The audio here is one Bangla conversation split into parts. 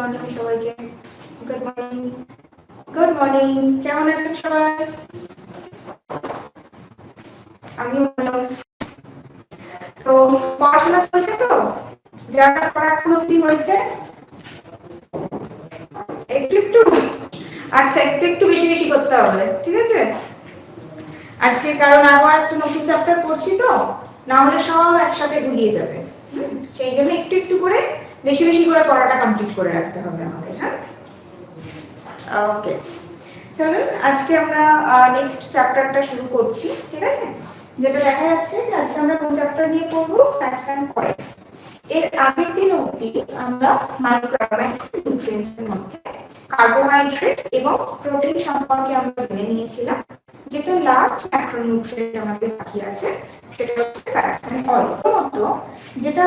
মর্নিং সবাইকে। Good morning, good morning. কেমন আছেন সবাই? আমি ভালো। তো পড়াশোনা চলছে তো? যা যা পড়া এখনো কি হয়েছে? একটু একটু, আচ্ছা একটু একটু বেশি বেশি করতে হবে, ঠিক আছে? আজকে কারণ আবার একটু নতুন চ্যাপ্টার পড়ছি তো, না হলে সব একসাথে গুলিয়ে যাবে। সেই জন্য একটু একটু করে বেশি বেশি করে পড়াটা কমপ্লিট করে রাখতে হবে আমাদের। হ্যাঁ, ওকে, চলুন আজকে আমরা নেক্সট চ্যাপ্টারটা শুরু করছি, ঠিক আছে? যেটা দেখা যাচ্ছে যে আজকে আমরা কোন চ্যাপ্টার নিয়ে পড়বো? Fats and oil. এর আগের দিন অবধি আমরা মাইক্রোনিউট্রিয়েন্টসের মধ্যে কার্বোহাইড্রেট এবং প্রোটিন সম্পর্কে আমরা জেনে নিয়েছিলাম। যেটা লাস্ট ম্যাক্রোনিউট্রিয়েন্ট আমাদের বাকি আছে, সেটা হচ্ছে ফ্যাটস এন্ড অয়েল। প্রথমত যেটা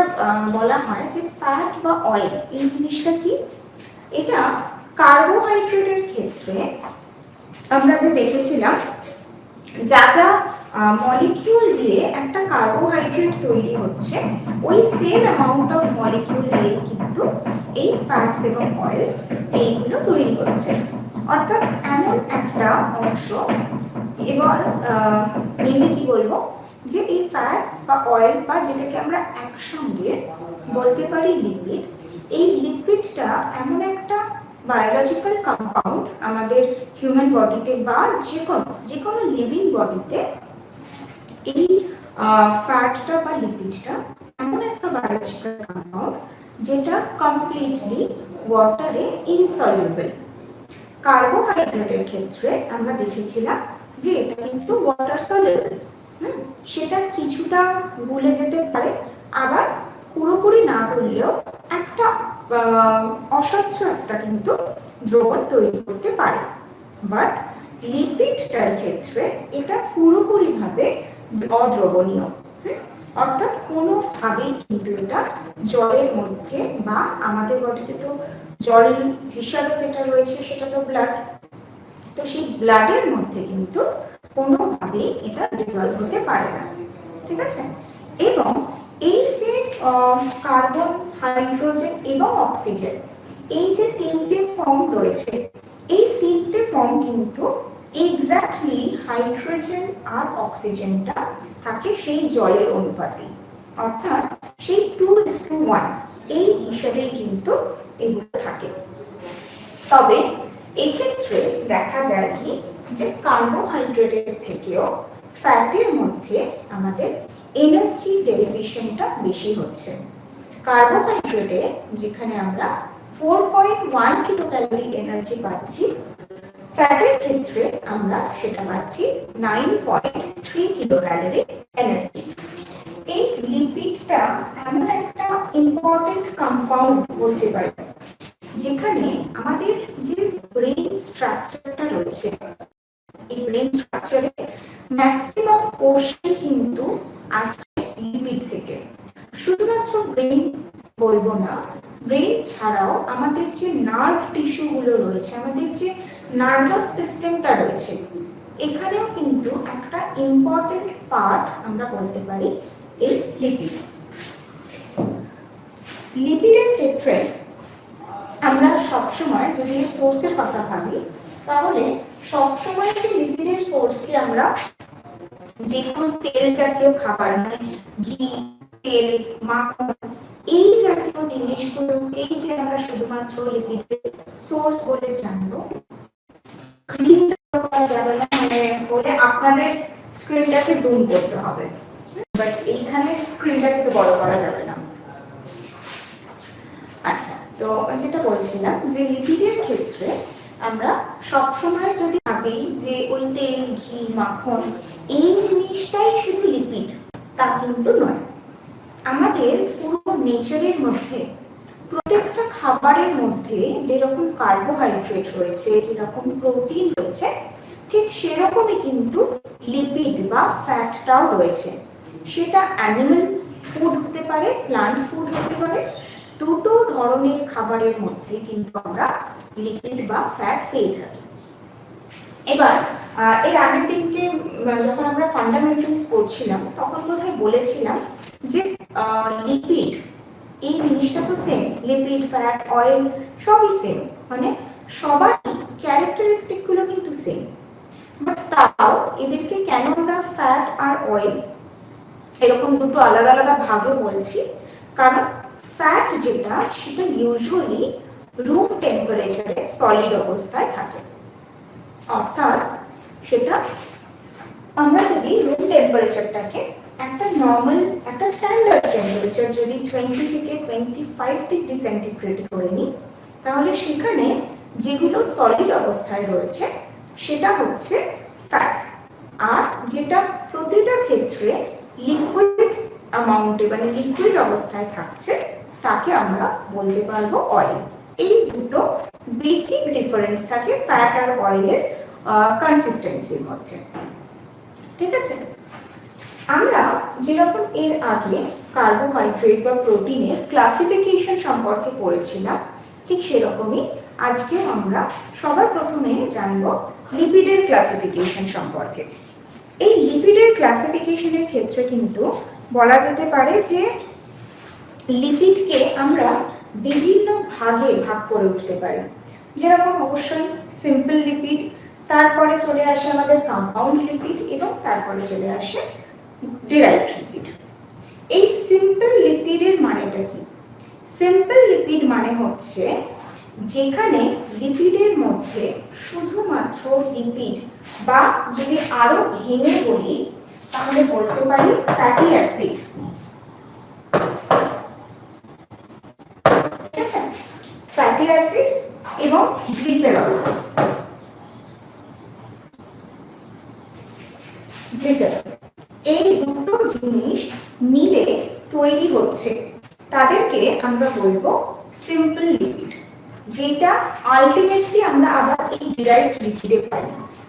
বলা হয় যে ফ্যাট বা অয়েল, এই জিনিসটা কি? এটা কার্বোহাইড্রেটের ক্ষেত্রে আমরা যে দেখেছিলাম যা যা মলিকিউল দিয়ে একটা কার্বোহাইড্রেট তৈরি হচ্ছে, ওই সেম অ্যামাউন্ট অফ মলিকিউল দিয়ে কিন্তু এই ফ্যাটস এবং অয়েলস এইগুলো তৈরি হচ্ছে। অর্থাৎ এমন একটা অংশ, এবার মেনলি কি বলবো, যে এই ফ্যাটস বা অয়েল বা যেটাকে আমরা একসঙ্গে বলতে পারি লিপিড, এই লিপিডটা এমন একটা বায়োলজিক্যাল কম্পাউন্ড আমাদের হিউম্যান বডিতে বা যে কোনো লিভিং বডিতে এই ফ্যাটটা বা লিপিডটা এমন একটা বায়োলজিক্যাল কম্পাউন্ড যেটা কমপ্লিটলি ওয়াটারে ইনসলিউবল। কার্বোহাইড্রেটের ক্ষেত্রে আমরা দেখেছিলাম যে এটা কিন্তু ওয়াটার সলিউবল, সেটা কিছুটা গলে যেতে পারে, আবার পুরোপুরি না করলেও একটা অস্বচ্ছ একটা কিন্তু দ্রবণ তৈরি করতে পারে। বাট লিপিডটার ক্ষেত্রে এটা পুরোপুরিভাবে অদ্রবণীয়, অর্থাৎ কোনোভাবেই কিন্তু এটা জলের মধ্যে বা আমাদের বডিতে তো জল হিসাবে যেটা রয়েছে সেটা তো ব্লাড, তো সেই ব্লাডের মধ্যে কিন্তু কোনোভাবেই এটা ডিজলভ হতে পারে না, ঠিক আছে? এবং এই যে কার্বন, হাইড্রোজেন এবং অক্সিজেন, এই যে তিনটে ফর্ম রয়েছে, এই তিনটে ফর্ম কিন্তু এক্স্যাক্টলি হাইড্রোজেন আর অক্সিজেনটা থাকে সেই জলের অনুপাতে, অর্থাৎ সেই 2:1 এই হিসাবেই কিন্তু এগুলো থাকে। তবে এক্ষেত্রে দেখা যায় কি, যে কার্বোহাইড্রেটের থেকেও ফ্যাটের মধ্যে আমাদের এনার্জি ডেরিভেশনটা বেশি হচ্ছে। কার্বোহাইড্রেটে যেখানে আমরা 4.1 কিলোক্যালোরি এনার্জি পাচ্ছি, ফ্যাটের ক্ষেত্রে আমরা সেটা পাচ্ছি 9.3 কিলোক্যালোরি এনার্জি। এই লিপিডটা এমন একটা ইম্পর্টেন্ট কম্পাউন্ড বলতে পারি, যেখানে আমাদের যে ব্রেন স্ট্রাকচারটা রয়েছে, এই ব্রেন স্ট্রাকচারে ম্যাক্সিমাম পোর্শন কিন্তু আসছে লিপিড থেকে। শুধুমাত্র ব্রেন বলবো না, ব্রেন ছাড়াও আমাদের যে নার্ভ টিস্যুগুলো রয়েছে, আমাদের যে নার্ভাস সিস্টেমটা রয়েছে, এখানেও কিন্তু একটা ইম্পর্টেন্ট পার্ট আমরা বলতে পারি এই লিপিড। লিপিডের ক্ষেত্রে আমরা সবসময় যদি সোর্সের কথা ভাবি, তাহলে সবসময় যে লিপিডের সোর্সকে আমরা যে কোনো তেল জাতীয় খাবার, মানে ঘি, তেল, মাখন, এই জাতীয় জিনিসগুলো, এই যে আমরা শুধুমাত্র লিপিডের সোর্স বলে জানবো, যাবে না, মানে বলে আপনাদের স্ক্রিনটাকে জুম করতে হবে, বাট এইখানে স্ক্রিনটাকে তো বড় করা যাবে না। আচ্ছা, তো যেটা বলছিলাম যে লিপিডের ক্ষেত্রে আমরা সবসময় যদি ভাবি যে ওই তেল, ঘি, মাখন এই জিনিসটাই শুধু লিপিড, তা কিন্তু নয়। আমাদের পুরো নেচারের মধ্যে প্রত্যেকটা খাবারের মধ্যে যেরকম কার্বোহাইড্রেট রয়েছে, যেরকম প্রোটিন রয়েছে, ঠিক সেরকমই কিন্তু লিপিড বা ফ্যাটটাও রয়েছে। সেটা অ্যানিমাল ফুড হতে পারে, প্লান্ট ফুড হতে পারে, দুটো ধরনের খাবারের মধ্যে কিন্তু আমরা লিপিড বা ফ্যাট পেয়ে থাকি। এবার এর আগের দিনকে যখন আমরা ফান্ডামেন্টালস পড়ছিলাম, তখন বোধহয় বলেছিলাম যে লিপিড এই জিনিসটা তো সেম, লিপিড, ফ্যাট, অয়েল সবই সেম, মানে সবারই ক্যারেক্টারিস্টিক গুলো কিন্তু সেম। বাট তাও এদেরকে কেন আমরা ফ্যাট আর অয়েল এরকম দুটো আলাদা আলাদা ভাগে বলছি, কারণ ফ্যাট যেটা সেটা ইউজুয়ালি রুম টেম্পারেচারে সলিড অবস্থায় থাকে। অর্থাৎ সেটা আমরা যদি রুম টেম্পারেচারটাকে একটা নর্মাল, একটা স্ট্যান্ডার্ড টেম্পারেচার যদি 20 থেকে 25 ডিগ্রি সেন্টিগ্রেড ধরে নিই, তাহলে সেখানে যেগুলো সলিড অবস্থায় রয়েছে সেটা হচ্ছে ফ্যাট, আর যেটা প্রতিটা ক্ষেত্রে লিকুইড অ্যামাউন্টে মানে লিকুইড অবস্থায় থাকছে তাকে আমরা বলতে পারবো অয়েল। এই দুটো বেসিক ডিফারেন্স থাকে ফ্যাট আর অয়েলের কনসিস্টেন্সির মধ্যে, ঠিক আছে। আমরা যেরকম এর আগে কার্বোহাইড্রেট বা প্রোটিনের ক্লাসিফিকেশন সম্পর্কে পড়েছিলাম, ঠিক সেরকমই আজকে আমরা সবার প্রথমে জানবো লিপিডের ক্লাসিফিকেশন সম্পর্কে। এই লিপিডের ক্লাসিফিকেশনের ক্ষেত্রে কিন্তু বলা যেতে পারে যে লিপিডকে আমরা বিভিন্ন ভাগে ভাগ করে উঠতে পারি, যেরকম অবশ্যই সিম্পল লিপিড, তারপরে চলে আসে আমাদের কম্পাউন্ড লিপিড এবং তারপরে চলে আসে ডিরাইভড লিপিড। এই সিম্পল লিপিডের মানেটা কি? সিম্পল লিপিড মানে হচ্ছে যেখানে লিপিডের মধ্যে শুধুমাত্র লিপিড, বা যদি আরো ভেঙে বলি তাহলে বলতে পারি ফ্যাটি অ্যাসিড, ফ্যাটি অ্যাসিড এবং গ্লিসারল। এই দুটো জিনিস মিলে তৈরি হচ্ছে, তাদেরকে আমরা বলবো সিম্পল লিপিড, যেটা আলটিমেটলি আমরা আবার এই ডিরাইভড লিপিডে পাই,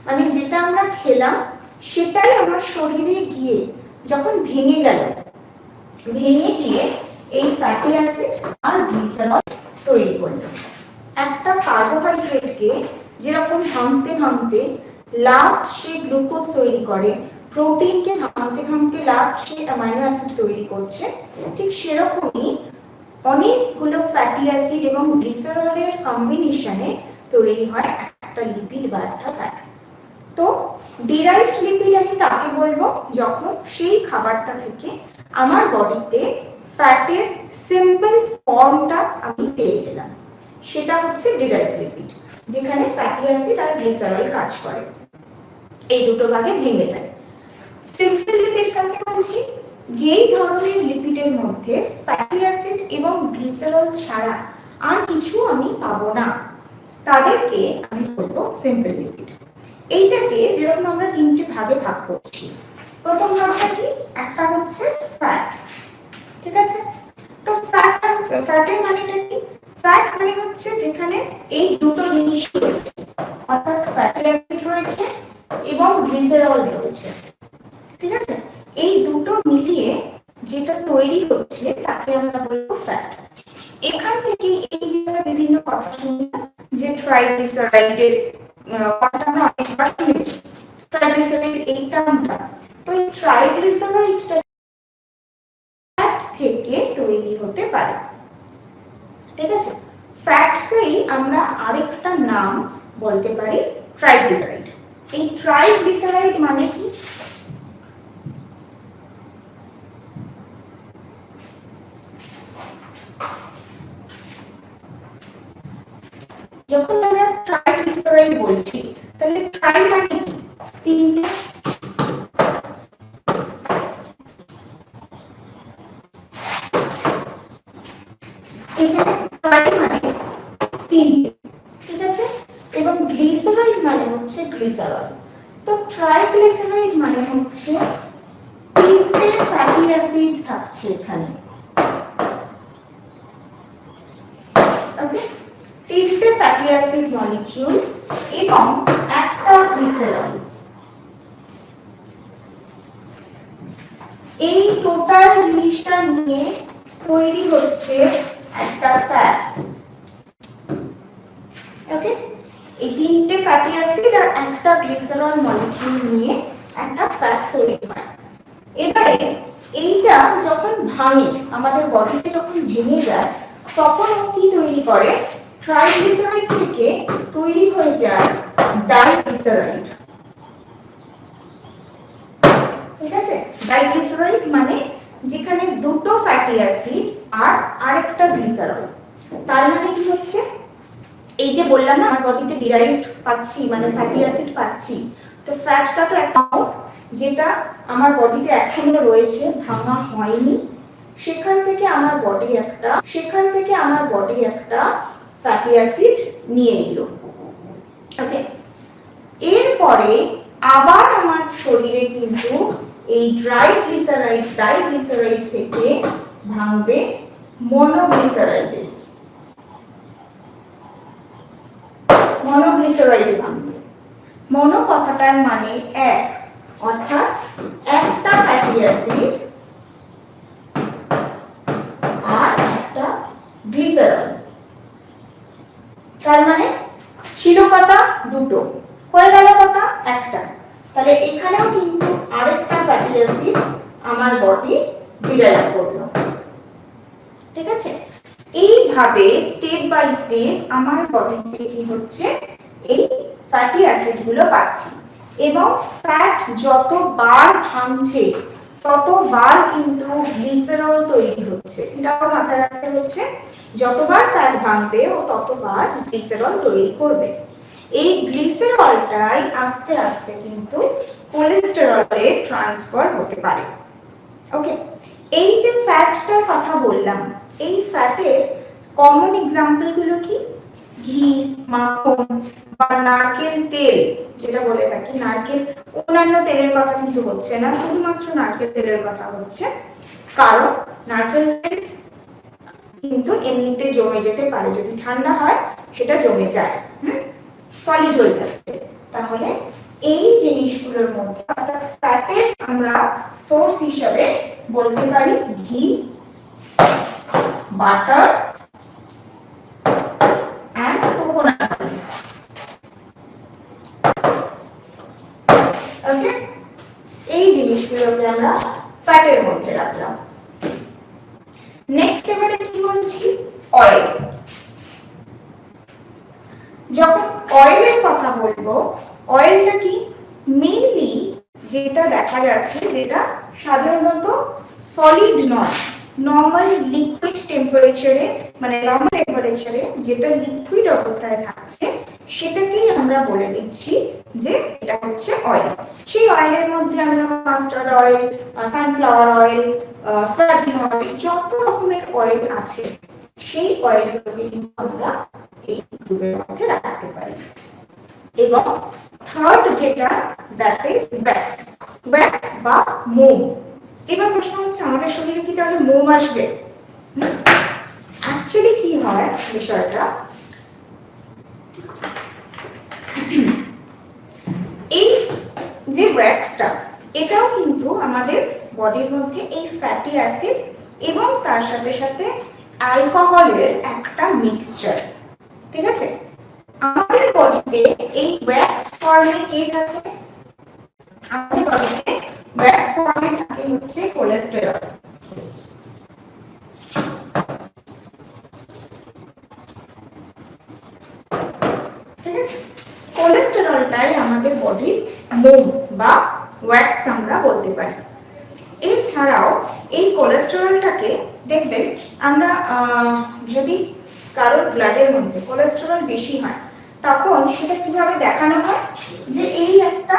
মানে যেটা আমরা খেলাম সেটাই আমার শরীরে গিয়ে যখন ভেঙে গেল, ভেঙে গিয়ে এই ফ্যাটি অ্যাসিড আর গ্লিসারল তৈরি করলো। একটা কার্বোহাইড্রেটকে যেরকম ভাঙতে ভাঙতে লাস্ট সে গ্লুকোজ তৈরি করে, প্রোটিনকে ভাঙতে ভাঙতে লাস্ট সে অ্যামাইনো অ্যাসিড তৈরি করছে, ঠিক সেরকমই অনেকগুলো ফ্যাটি অ্যাসিড এবং গ্লিসারলের কম্বিনেশনে তৈরি হয় একটা লিপিড বা একটা ফ্যাট। তো ডিরাইভড লিপিড আমি তাকে বলবো যখন সেই খাবারটা থেকে আমার বডিতে ফ্যাটের সিম্পল ফর্মটা আমি পেয়ে গেলাম, সেটা হচ্ছে ডিরাইভড লিপিড, যেখানে ফ্যাটি অ্যাসিড আর গ্লিসারল কাজ করে, এই দুটো ভাগে ভেঙে যায়। সিম্পল লিপিড কাকে বলছি? যেই ধরনের লিপিডের মধ্যে ফ্যাটি অ্যাসিড এবং গ্লিসারল ছাড়া আর কিছু আমি পাবো না, তাদেরকে আমি বলবো সিম্পল লিপিড। এইটাকে যেরকম আমরা তিনটে ভাগে ভাগ করছি, প্রথম ভাগটা কি? একটা হচ্ছে ফ্যাট, ঠিক আছে। তো ফ্যাটের মানেটা কি? ফ্যাট মানে হচ্ছে যেখানে এই দুটো জিনিস রয়েছে, অর্থাৎ ফ্যাটি অ্যাসিড রয়েছে এবং গ্লিসারল রয়েছে, ঠিক আছে। এই দুটো মিলিয়ে যেটা তৈরি হচ্ছে তাকে আমরা বলবো ফ্যাট। এখান থেকে এই যে বিভিন্ন কথা শুনলাম যে ট্রাইগ্লিসারাইডের কথা আমরা অনেকবার শুনেছি, ট্রাইগ্লিসারাইড এই টার্মটা, তো এই ট্রাইগ্লিসারাইডটা ফ্যাট থেকে তৈরি হতে পারে, ঠিক আছে। ফ্যাটকেই আমরা আরেকটা নাম বলতে পারি ট্রাইগ্লিসারাইড। এই ট্রাইগ্লিসারাইড মানে কি? যখন আমরা ট্রাইগ্লিসারাইড বলছি তাহলে ট্রাই মানে কি? তিনটে, এখানে ট্রাই মানে তিনটে, ঠিক আছে। এবং গ্লিসারাইড মানে হচ্ছে গ্লিসারল। তো ট্রাইগ্লিসারাইড মানে হচ্ছে তিনটে ফ্যাটি অ্যাসিড থাকছে এখানে, ওকে, তিনটে ফ্যাটি অ্যাসিড মলিকিউল এবং একটা গ্লিসারল। এই টোটাল জিনিসটা নিয়ে তৈরি হচ্ছে একটা ফ্যাট, ওকে। এই তিনটে ফ্যাটি অ্যাসিড আর একটা গ্লিসারল মলিকিউল নিয়ে একটা ফ্যাট তৈরি হয়। এবারে এইটা এটা যখন ভাঙে, আমাদের বডিতে যখন ভেঙে যায়, তখন ও কি তৈরি করে, ট্রাইগ্লিসারাইড থেকে তৈরি হয়ে যায় ডাইগ্লিসারাইড। ঠিক আছে, ডাইগ্লিসারাইড মানে যেখানে দুটো ফ্যাটি অ্যাসিড আর আরেকটা গ্লিসারল। তার মানে কি হচ্ছে, এই যে বললাম না আমার বডিতে ডিরাইভড পাচ্ছি মানে ফ্যাটি অ্যাসিড পাচ্ছি, তো ফ্যাটটা তো একটা যেটা আমার বডিতে এখনো রয়েছে, ভাঙা হয়নি, সেখান থেকে আমার বডি একটা ফ্যাটি অ্যাসিড নিয়ে নিল। ওকে, এরপরে আবার আমার শরীরে কিন্তু এই ডাইগ্লিসারাইড থেকে ভাঙবে মনোগ্লিসারাইডে ভাঙবে। মনো কথাটার মানে এক, অর্থাৎ একটা ফ্যাটি অ্যাসিড আর একটা গ্লিসারল। তার মানে ছিল কটা, দুটো, হয়ে গেল কটা, একটা। তাহলে এখানেও কিন্তু আরেকটা ফ্যাটি অ্যাসিড আমার বডি ডিরাইভ করলো। ঠিক আছে, এইভাবে স্টেপ বাই স্টেপ আমার বডিতে কি হচ্ছে, এই ফ্যাটি অ্যাসিড গুলো পাচ্ছি। এবং ফ্যাট যতবার ভাঙছে ততবার কিন্তু গ্লিসারল তৈরি হচ্ছে, এটাও মাথায় রাখতে হচ্ছে। যতবার ফ্যাট ভাঙবে ও ততবার গ্লিসারল তৈরি করবে। এই গ্লিসারলটাই আস্তে আস্তে কিন্তু কোলেস্টেরলে ট্রান্সফার হতে পারে। ওকে, এই যে ফ্যাটটার কথা বললাম, এই ফ্যাটের কমন এক্সাম্পল গুলো কি, ঘি, মাখন বা নারকেল তেল, যেটা বলে থাকি নারকেল, অন্যান্য তেলের কথা কিন্তু হচ্ছে না, শুধুমাত্র নারকেল তেলের কথা হচ্ছে। কারণ নারকেল তেল কিন্তু এমনিতে জমে যেতে পারে, যদি ঠান্ডা হয় সেটা জমে যায়, সলিড হয়ে যাচ্ছে। তাহলে এই জিনিসগুলোর মধ্যে অর্থাৎ ফ্যাটের আমরা সোর্স হিসেবে বলতে পারি ঘি, বাটার এন্ড কোকোনাট অয়েল। ওকে, এই জিনিসগুলোকে আমরা ফ্যাটের মধ্যে রাখলাম। নেক্সট এবারে কি বলছি, অয়েল। যখন অয়েলের কথা বলবো, অয়েলটা কি, মেইনলি যেটা দেখা যাচ্ছে, যেটা সাধারণত সলিড নয়, নরমাল লিকুইড টেম্পারেচারে, মানে নরমাল টেম্পারেচারে যেটা লিকুইড অবস্থায় থাকছে, সেটাকেই আমরা বলে দিচ্ছি যে এটা হচ্ছে অয়েল। সেই অয়েলের মধ্যে আমরা mustard oil, sunflower oil, soybean oil, যত রকমের অয়েল আছে সেই অয়েলগুলোকে কিন্তু আমরা এই গ্রুপের মধ্যে রাখতে পারি। এবং থার্ড যেটা, দ্যাট ইজ ওয়্যাক্স বা মোম। এবার প্রশ্ন হচ্ছে, আমাদের শরীরে কি তাহলে মোম আসবে? অ্যাকচুয়ালি কি হয় বিষয়টা, এই যে ওয়্যাক্সটা, এটাও কিন্তু আমাদের বডির মধ্যে এই ফ্যাটি অ্যাসিড এবং তার সাথে সাথে অ্যালকোহলের একটা মিক্সচার। ঠিক আছে, আমাদের বডিতে এই ওয়্যাক্স ফর্মে কে থাকে, আমাদের বডিতে ওয়্যাক্স ফর্মে থাকে হচ্ছে কোলেস্টেরল। ঠিক আছে, কোলেস্টেরলটাই আমাদের বডির মোম বা ওয়্যাক্স আমরা বলতে পারি। এছাড়াও এই কোলেস্টেরলটাকে দেখবেন আমরা যদি কারোর ব্লাডের মধ্যে কোলেস্টেরল বেশি হয়, তখন সেটা কিভাবে দেখানো হয়, যে এই একটা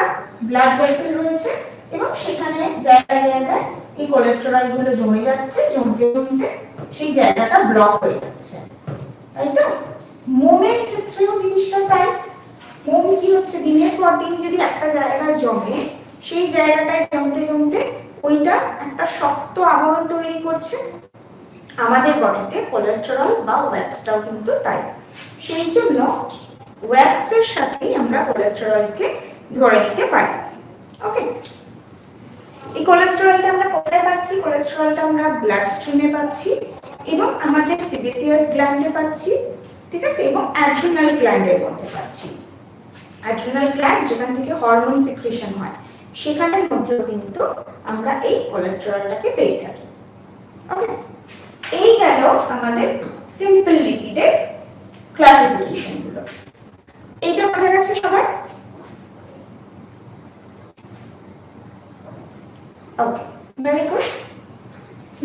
ব্লাড ভেসেল রয়েছে এবং সেখানে জায়গায় জায়গায় এই কোলেস্টেরল গুলো জমে যাচ্ছে, জমতে জমতে সেই জায়গাটা ব্লক হয়ে যাচ্ছে, তাই তো? মোমের ক্ষেত্রেও জিনিসটা তাই। মোম কি হচ্ছে, দিনের পর দিন যদি একটা জায়গায় জমে, সেই জায়গাটায় জমতে জমতে ওইটা একটা শক্ত আবরণ তৈরি করছে। আমাদের বডিতে কোলেস্টেরল বা ওয়্যাক্সটাও কিন্তু তাই। সেই জন্য ওয়্যাক্সের সাথেই আমরা কোলেস্টেরলকে ধরে নিতে পারি। ওকে, এই কোলেস্টেরলটা আমরা কোথায় পাচ্ছি? কোলেস্টেরলটা আমরা ব্লাড স্ট্রিমে পাচ্ছি এবং আমাদের সিবেসিয়াস গ্ল্যান্ডে পাচ্ছি। ঠিক আছে, এবং অ্যাড্রিনাল গ্ল্যান্ডের মধ্যে পাচ্ছি। অ্যাড্রিনাল গ্ল্যান্ড যেখান থেকে হরমোন সিক্রেশন হয়, সেখানের মধ্যেও কিন্তু আমরা এই কোলেস্টেরলটাকে পেয়ে থাকি। ওকে, এই গেল আমাদের সিম্পল লিপিডের ক্লাসিফিকেশন গুলো। এইটা বোঝা গেছে সবার? ওকে, ভেরি গুড।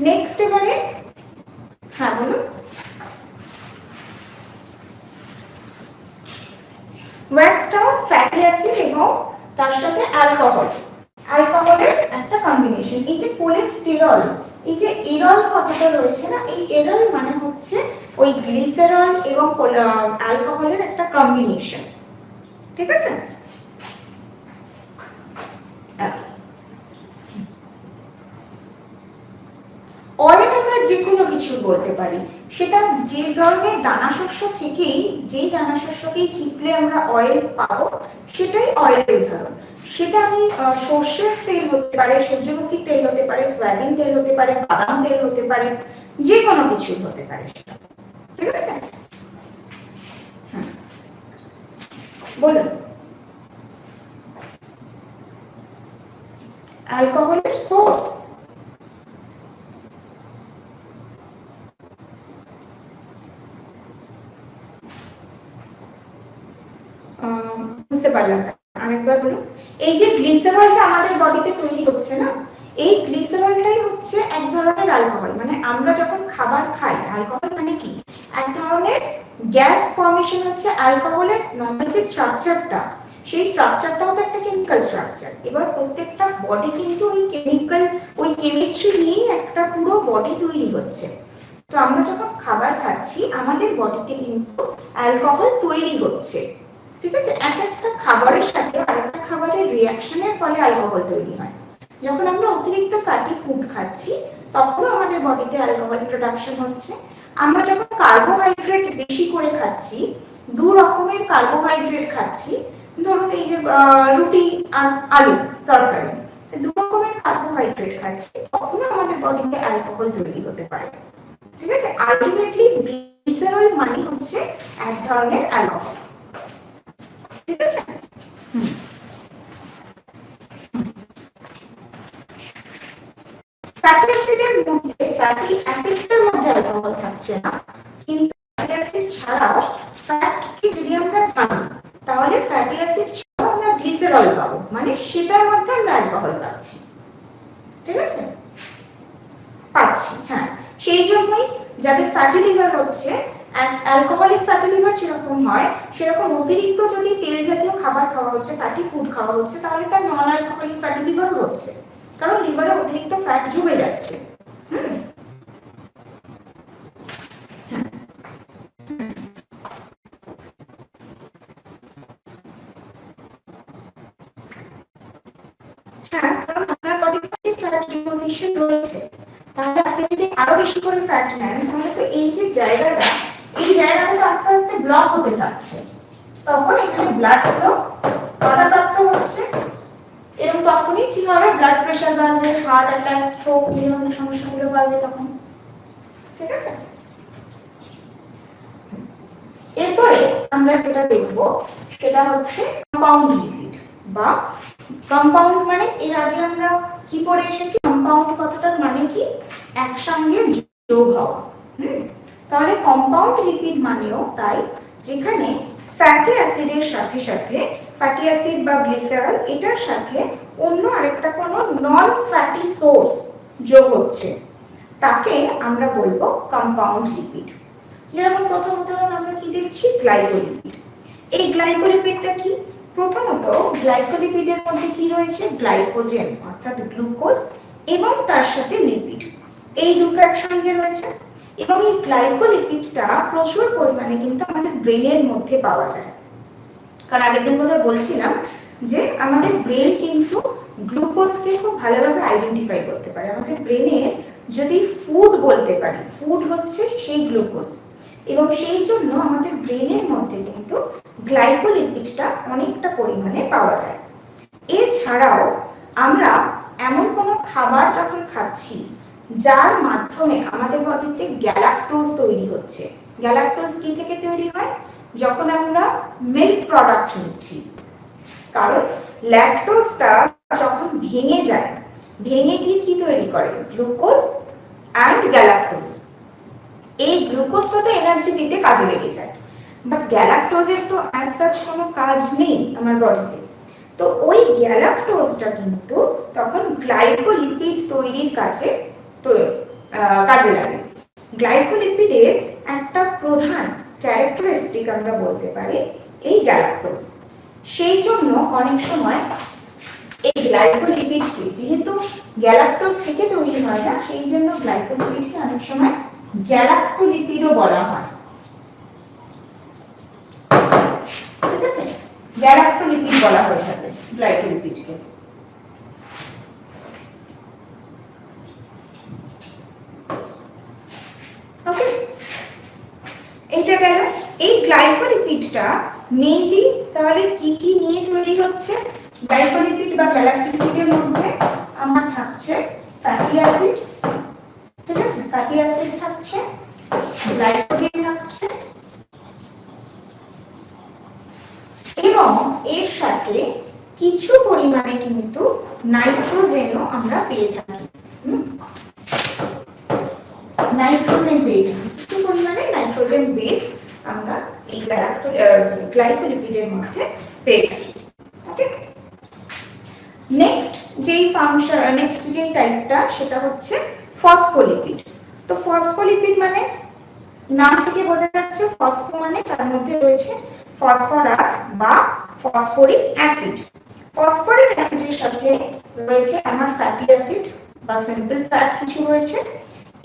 নেক্সট এবারে, হ্যাঁ বলুন। ওয়্যাক্সটাও ফ্যাটি অ্যাসিড এবং তার সাথে অ্যালকোহল, অ্যালকোহলের একটা কম্বিনেশন। এই যে কোলেস্টেরল, এই যে এরল কথাটা রয়েছে না, এই এরল মানে হচ্ছে ওই গ্লিসারল এবং অ্যালকোহলের একটা কম্বিনেশন, ঠিক আছে? অয়েল আমরা যে কোনো কিছু বলতে পারি, সেটা যে ধরনের দানাশস্য থেকেই, যেই দানাশস্যকেই চিপলে আমরা অয়েল পাবো, সেটাই অয়েলের উদাহরণ। সেটা আমি সর্ষের তেল হতে পারে, সূর্যমুখীর তেল হতে পারে, সয়াবিন তেল হতে পারে, বাদাম তেল হতে পারে, যে কোনো কিছু হতে পারে সেটা, ঠিক আছে? হ্যাঁ বলুন। অ্যালকোহলের সোর্স, বুঝতে পারলাম না, আরেকবার বলুন। এই যে গ্লিসারলটা আমাদের বডিতে তৈরি হচ্ছে না, এই গ্লিসারলটাই হচ্ছে এক ধরনের অ্যালকোহল। মানে আমরা যখন খাবার খাই, অ্যালকোহল মানে কি, এক ধরনের গ্যাস ফর্মেশন হচ্ছে অ্যালকোহলের নরমাল যে স্ট্রাকচারটা, সেই স্ট্রাকচারটাও তো একটা কেমিক্যাল স্ট্রাকচার। এবার প্রত্যেকটা বডি কিন্তু ওই কেমিক্যাল, ওই কেমিস্ট্রি নিয়েই একটা পুরো বডি তৈরি হচ্ছে। তো আমরা যখন খাবার খাচ্ছি, আমাদের বডিতে কিন্তু অ্যালকোহল তৈরি হচ্ছে, ঠিক আছে? এক একটা খাবারের সাথে আরেকটা খাবারের রিঅ্যাকশনের ফলে অ্যালকোহল তৈরি হয়। যখন আমরা অতিরিক্ত ফ্যাটি ফুড খাচ্ছি, তখনও আমাদের বডিতে অ্যালকোহল প্রোডাকশন হচ্ছে। আমরা যখন কার্বোহাইড্রেট বেশি করে খাচ্ছি, দু রকমের কার্বোহাইড্রেট খাচ্ছি, ধরুন এই যে রুটি আর আলু তরকারি, দু রকমের কার্বোহাইড্রেট খাচ্ছি, তখনও আমাদের বডিতে অ্যালকোহল তৈরি হতে পারে, ঠিক আছে? আলটিমেটলি গ্লিসারল মানে হচ্ছে এক ধরনের অ্যালকোহল, ঠিক আছে? ফ্যাটি অ্যাসিডের মধ্যে, ফ্যাটি অ্যাসিডের মধ্যে অ্যালকোহল থাকছে না, কিন্তু ফ্যাটি অ্যাসিড ছাড়াও ফ্যাটকে যদি আমরা ভাঙি, তাহলে ফ্যাটি অ্যাসিড ছাড়াও আমরা গ্লিসারল পাবো, মানে সেটার মধ্যে আমরা অ্যালকোহল পাচ্ছি, ঠিক আছে? পাচ্ছি, হ্যাঁ। সেই জন্যই যাদের ফ্যাটি লিভার হচ্ছে, অ্যালকোহলিক ফ্যাটি লিভার যেরকম হয়, সেরকম অতিরিক্ত যদি তেল জাতীয় খাবার খাওয়া হচ্ছে, ফ্যাটি ফুড খাওয়া হচ্ছে, তাহলে তার নন অ্যালকোহলিক ফ্যাটি লিভারও হচ্ছে, কারণ লিভারে অতিরিক্ত ফ্যাট জমে যাচ্ছে। হ্যাঁ, কারণ আপনার বডিতে ফ্যাট ডিপোজিশন রয়েছে, তাহলে আপনি যদি আরো বেশি করে ফ্যাট নেন, তাহলে তো এই যে জায়গাটা, এই জায়গাটা আস্তে আস্তে ব্লক হতে যাচ্ছে, তখন এখানে ব্লাড ফ্লো বাধাপ্রাপ্ত হচ্ছে, এবং তখনই কি হবে, ব্লাড প্রেশার বাড়বে, হার্ট অ্যাটাক, স্ট্রোক, এই ধরনের সমস্যাগুলো বাড়বে তখন, ঠিক আছে? এরপরে আমরা যেটা দেখব সেটা হচ্ছে কম্পাউন্ড লিপিড, বা কম্পাউন্ড মানে এর আগে আমরা কি পড়ে এসেছি, কম্পাউন্ড কথাটার মানে কি, একসঙ্গে যোগ হওয়া। তাহলে কম্পাউন্ড লিপিড মানেও তাই, যেখানে ফ্যাটি অ্যাসিডের সাথে সাথে, ফ্যাটি অ্যাসিড বা গ্লিসারল, এটার সাথে অন্য আরেকটা কোনো নন ফ্যাটি সোর্স যোগ হচ্ছে, তাকে আমরা বলবো কম্পাউন্ড লিপিড। যেরকম প্রথম উদাহরণ আমরা কি দেখছি, গ্লাইকোলিপিড। এই গ্লাইকোলিপিডটা কি, প্রথমত গ্লাইকোলিপিডের মধ্যে কি রয়েছে, গ্লাইকোজেন অর্থাৎ গ্লুকোজ এবং তার সাথে লিপিড, এই দুটো একসঙ্গে রয়েছে। এবং এই গ্লাইকোলিপিডটা প্রচুর পরিমাণে কিন্তু আমাদের ব্রেনের মধ্যে পাওয়া যায়, কারণ আগের দিন বোধহয় বলছিলাম যে আমাদের ব্রেন কিন্তু গ্লুকোজকে খুব ভালোভাবে আইডেন্টিফাই করতে পারে। আমাদের ব্রেনের যদি ফুড বলতে পারি, ফুড হচ্ছে সেই গ্লুকোজ, এবং সেই জন্য আমাদের ব্রেনের মধ্যে কিন্তু গ্লাইকোলিপিডটা অনেকটা পরিমাণে পাওয়া যায়। এছাড়াও আমরা এমন কোনো খাবার যখন খাচ্ছি যার মাধ্যমে আমাদের বডিতে গ্যালাক্টোজ তৈরি হচ্ছে, গ্যালাক্টোজ কি থেকে তৈরি হয়, যখন আমরা মিল্ক প্রোডাক্ট নিচ্ছি, কারণ ল্যাকটোজটা যখন ভেঙে যায়, ভেঙে গিয়ে কি তৈরি করে, গ্লুকোজ অ্যান্ড গ্যালাক্টোজ। এই গ্লুকোজটা তো এনার্জি দিতে কাজে লেগে যায়, বাট গ্যালাক্টোজের তো অ্যাজ সাচ কোনো কাজ নেই আমার বডিতে। তো ওই গ্যালাক্টোজটা কিন্তু তখন গ্লাইকোলিপিড তৈরির কাজে কাজে লাগে। গ্লাইকোলিপিডের একটা প্রধান ক্যারেক্টারিস্টিক আমরা বলতে পারি এই গ্যালাক্টোজ। সেই জন্য অনেক সময় এই গ্লাইকোলিপিডকে, যেহেতু গ্যালাক্টোজ থেকে তৈরি হয় না, সেই জন্য গ্লাইকোলিপিডকে অনেক সময় গ্যালাক্টোলিপিডও বলা হয়। ঠিক আছে, গ্যালাক্টোলিপিড বলা হয়ে থাকে গ্লাইকোলিপিডকে। ওকে, এইটা গেল। এই গ্লাইকোলিপিডটা মেইনলি তাহলে কি কি নিয়ে তৈরি হচ্ছে? গ্লাইকোলিপিড বা গ্যালাক্টোলিপিডের মধ্যে আমার থাকছে ফ্যাটি অ্যাসিড, ঠিক আছে, ফ্যাটি অ্যাসিড থাকছে, গ্লাইকোজেন থাকছে, এবং এর সাথে কিছু পরিমাণে কিন্তু নাইট্রোজেনও আমরা পেয়ে থাকি। নাইট্রোজেন পেয়ে থাকি, কিছু পরিমাণে নাইট্রোজেন বেস আমরা এই গ্লাইকোলিপিডের মধ্যে পেয়ে থাকি। ওকে, নেক্সট যেই টাইপটা সেটা হচ্ছে ফসফোলিপিড। তো ফসফোলিপিড মানে নাম থেকে বোঝা যাচ্ছে, ফসফো মানে তার মধ্যে রয়েছে ফসফরাস বা ফসফরিক অ্যাসিড। ফসফরিক অ্যাসিডের সাথে রয়েছে আমার ফ্যাটি অ্যাসিড বা সিম্পল ফ্যাট কিছু রয়েছে,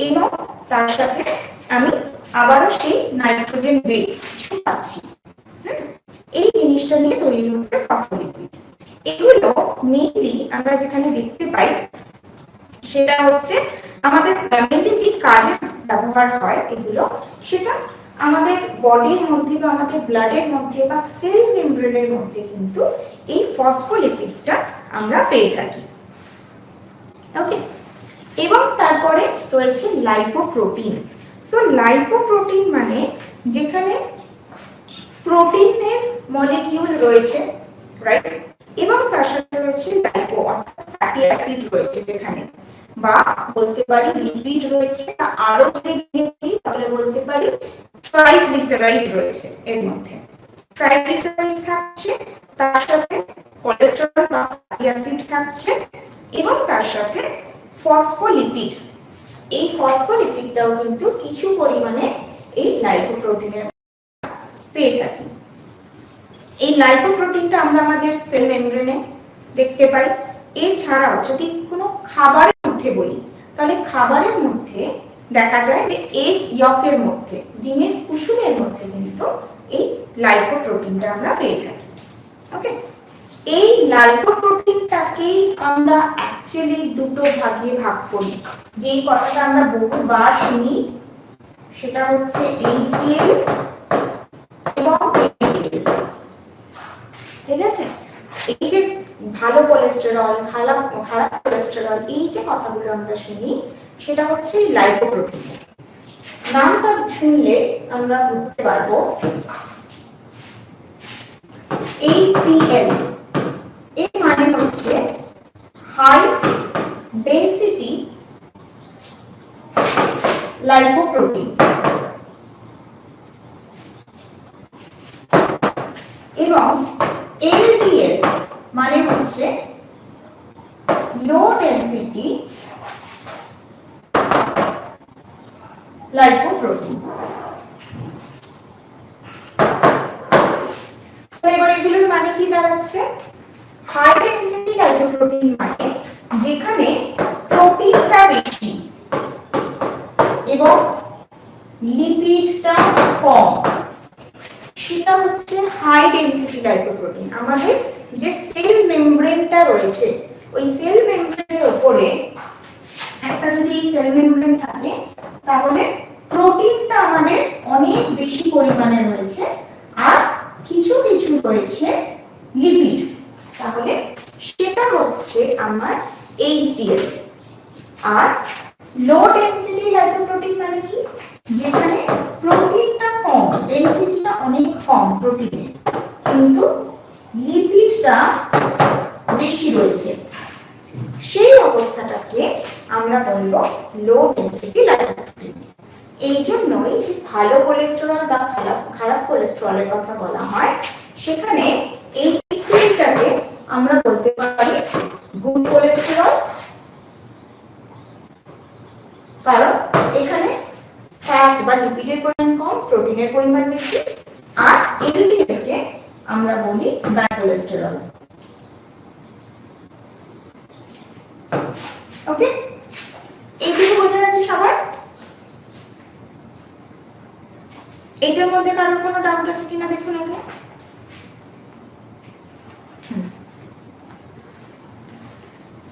এবং তার সাথে আমি আবারও সেই নাইট্রোজেন বেস কিছু পাচ্ছি। এই জিনিসটা নিয়ে তৈরি হচ্ছে ফসফোলিপিড। এগুলো মেইনলি আমরা যেখানে দেখতে পাই সেটা হচ্ছে আমাদের মেইনলি যে কাজে ব্যবহার হয় এগুলো, সেটা আমাদের বডির মধ্যে বা আমাদের ব্লাডের মধ্যে বা সেল মেমব্রেনের মধ্যে কিন্তু এই ফসফোলিপিডটা আমরা পেয়ে থাকি। ওকে, এবং তারপরে রয়েছে লাইপোপ্রোটিন। সো লাইপোপ্রোটিন মানে যেখানে প্রোটিনের মলিকিউল রয়েছে, রাইট, এবং তার সাথে রয়েছে লাইপো অর্থাৎ ফ্যাটি অ্যাসিড রয়েছে যেখানে, বা বলতে পারি লিপিড রয়েছে, আরো যদি তাহলে বলতে পারি ট্রাইগ্লিসারাইড রয়েছে এর মধ্যে। ট্রাইগ্লিসারাইড থাকছে, তার সাথে কোলেস্টেরল বা ফ্যাটি অ্যাসিড থাকছে, এবং তার সাথে ফসফোলিপিড। এই ফসফোলিপিডটাও কিন্তু কিছু পরিমাণে এই লাইপোপ্রোটিনের পেয়ে থাকি। এই লাইপোপ্রোটিনটা আমরা আমাদের সেল মেমব্রেনে দেখতে পাই। এছাড়াও যদি কোনো খাবারের মধ্যে বলি, তাহলে খাবারের মধ্যে দেখা যায় যে এগ ইয়কের মধ্যে, ডিমের কুসুমের মধ্যে কিন্তু এই লাইপোপ্রোটিনটা আমরা পেয়ে থাকি। ওকে, এই লাইপোপ্রোটিনটাকেই আমরা অ্যাকচুয়ালি দুটো ভাগে ভাগ করি। যেই কথাটা আমরা বহুবার শুনি সেটা হচ্ছে এইচডিএল এবং এলডিএল। ঠিক আছে, এই যে ভালো কোলেস্টেরল, খারাপ কোলেস্টেরল, এই যে কথাগুলো আমরা শুনি সেটা হচ্ছে লাইপোপ্রোটিন। নামটা শুনলে আমরা বুঝতে পারবো এইচডিএল এর মানে হচ্ছে হাই ডেনসিটি লাইপোপ্রোটিন, এবং এলডিএল মানে হচ্ছে লো ডেনসিটি লাইপোপ্রোটিন। তো এবার এগুলোর মানে কি দাঁড়াচ্ছে? হাই ডেনসিটি লাইপোপ্রোটিন মানে যেখানে প্রোটিনটা বেশি এবং লিপিডটা কম, সেটা হচ্ছে হাই ডেনসিটি লাইপোপ্রোটিন। আমাদের যে সেল মেমব্রেনটা রয়েছে, ওই সেল মেমব্রেনের উপরে একটা যদি এই সেল মেমব্রেন থাকে, তাহলে প্রোটিনটা আমাদের অনেক বেশি পরিমাণে রয়েছে আর কিছু কিছু রয়েছে লিপিড, তাহলে সেটা হচ্ছে আমার এইচডিএল। আর লো ডেনসিটি লাইপোপ্রোটিন মানে কি? যেখানে প্রোটিনটা কম, ডেনসিটিটা অনেক কম প্রোটিনের, কিন্তু লিপিডটা বেশি রয়েছে, সেই অবস্থাটাকে আমরা বলবো লো ডেন্সিটি লাইপোপ্রোটিন। এই জন্যই যে ভালো কোলেস্টেরল বা খারাপ কোলেস্টেরলের কথা বলা হয়, সেখানে এই স্টেজটাকে আমরা বলতে পারি গুড কোলেস্টেরল, কারণ এখানে ফ্যাট বা লিপিডের পরিমাণ কম, প্রোটিনের পরিমাণ বেশি। আর এলডিএলকে আমরা বলি ব্যাড কোলেস্টেরল। ওকে, এইটুকু বোঝা যাচ্ছে সবার? এটার মধ্যে কারোর কোনো ডাউট আছে কিনা দেখুন আগে।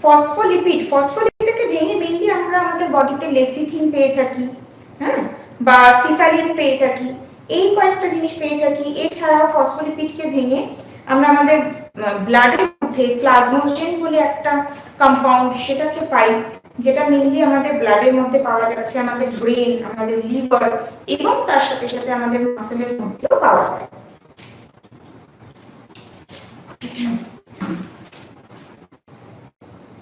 ফসফোলিপিডকে ভেঙে মেনলি আমরা আমাদের বডিতে লেসিথিন পেয়ে থাকি, হ্যাঁ, বা সিফালিন পেয়ে থাকি, এই কয়েকটা জিনিস পেয়ে থাকি। এছাড়াও ফসফোলিপিডকে ভেঙে আমরা আমাদের ব্লাডের মধ্যে প্লাজমোজেন বলে একটা কম্পাউন্ড সেটাকে পাই, যেটা মেনলি আমাদের ব্লাডের মধ্যে পাওয়া যাচ্ছে, আমাদের ব্রেন, আমাদের লিভার এবং তার সাথে সাথে আমাদের মাসেলের মধ্যেও পাওয়া যায়।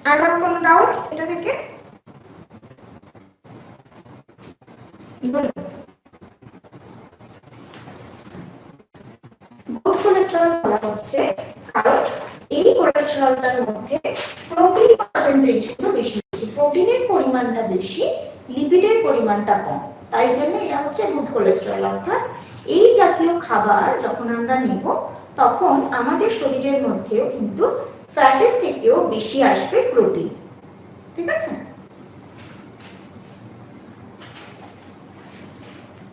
আর কারো কোনো ডাউট এটা থেকে? গুড কোলেস্টেরল বলা হচ্ছে কারণ এই কোলেস্টেরলটার মধ্যে প্রোটিন পার্সেন্টেজগুলো বেশি, প্রোটিনের পরিমাণটা বেশি, লিপিডের পরিমাণটা কম, তাই জন্য এটা হচ্ছে গুড কোলেস্টেরল। অর্থাৎ এই জাতীয় খাবার যখন আমরা নেব তখন আমাদের শরীরের মধ্যেও কিন্তু ফ্যাটের থেকেও বেশি আসবে প্রোটিন। ঠিক আছে?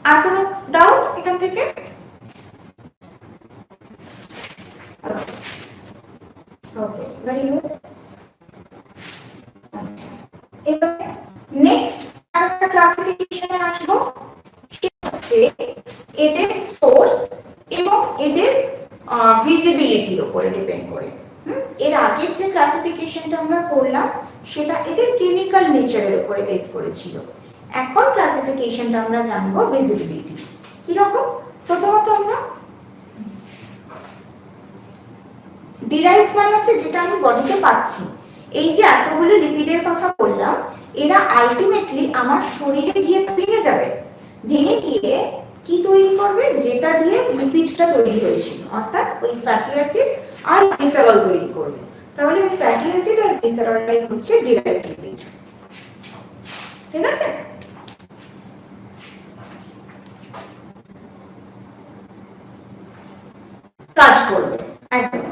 আর কোনো ডাউট এখান থেকে? ওকে, ভেরি গুড। এবার নেক্সট একটা ক্লাসিফিকেশনে আসবো, সেটা হচ্ছে এদের সোর্স এবং এদের ভিজিবিলিটির উপরে ডিপেন্ড করে। এর আগের যে ক্লাসিফিকেশনটা আমরা করলাম সেটা এদের কেমিক্যাল নেচারের উপরে বেস করেছিল। এখন ক্লাসিফিকেশনটা আমরা জানবো ভিজিবিলিটি কিরকম। প্রথমত আমরা ডিরাইভ মানে হচ্ছে যেটা আমি বডিতে পাচ্ছি। এই যে এতগুলো লিপিডের কথা বললাম, এরা আলটিমেটলি আমার শরীরে গিয়ে ভেঙে যাবে, ভেঙে গিয়ে কি তৈরি করবে, যেটা দিয়ে লিপিডটা তৈরি হয়েছিল, অর্থাৎ ওই ফ্যাটি অ্যাসিড আর গ্লিসারল তৈরি করবে। তাহলে ওই ফ্যাটি অ্যাসিড আর গ্লিসারলটাই হচ্ছে ডিরাইভড লিপিড। ঠিক আছে? কাজ করবে একদম।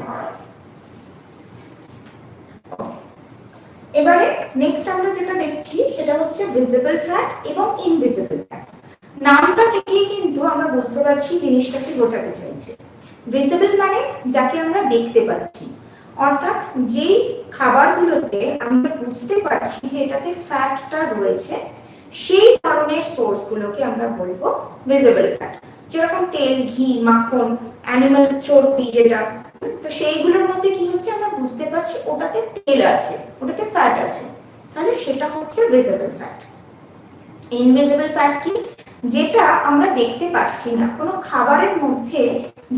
এবারে নেক্সট আমরা যেটা দেখছি সেটা হচ্ছে ভিজিবল ফ্যাট এবং ইনভিজিবল ফ্যাট। নামটা থেকেই কিন্তু আমরা বুঝতে পারছি জিনিসটা কি বোঝাতে চাইছে। ভিজিবল মানে যাকে আমরা দেখতে পাচ্ছি, অর্থাৎ যেই খাবারগুলোতে আমরা বুঝতে পারছি যে এটাতে ফ্যাটটা রয়েছে, সেই ধরনের সোর্সগুলোকে আমরা বলবো ভিজিবল ফ্যাট। যেরকম তেল, ঘি, মাখন, অ্যানিমাল চর্বি যেটা, তো সেইগুলোর মধ্যে কি হচ্ছে আমরা বুঝতে পারছি ওটাতে তেল আছে, ওটাতে ফ্যাট আছে, তাহলে সেটা হচ্ছে ভিজিবল ফ্যাট। ইনভিজিবল ফ্যাট কি? যেটা আমরা দেখতে পাচ্ছি না। কোনো খাবারের মধ্যে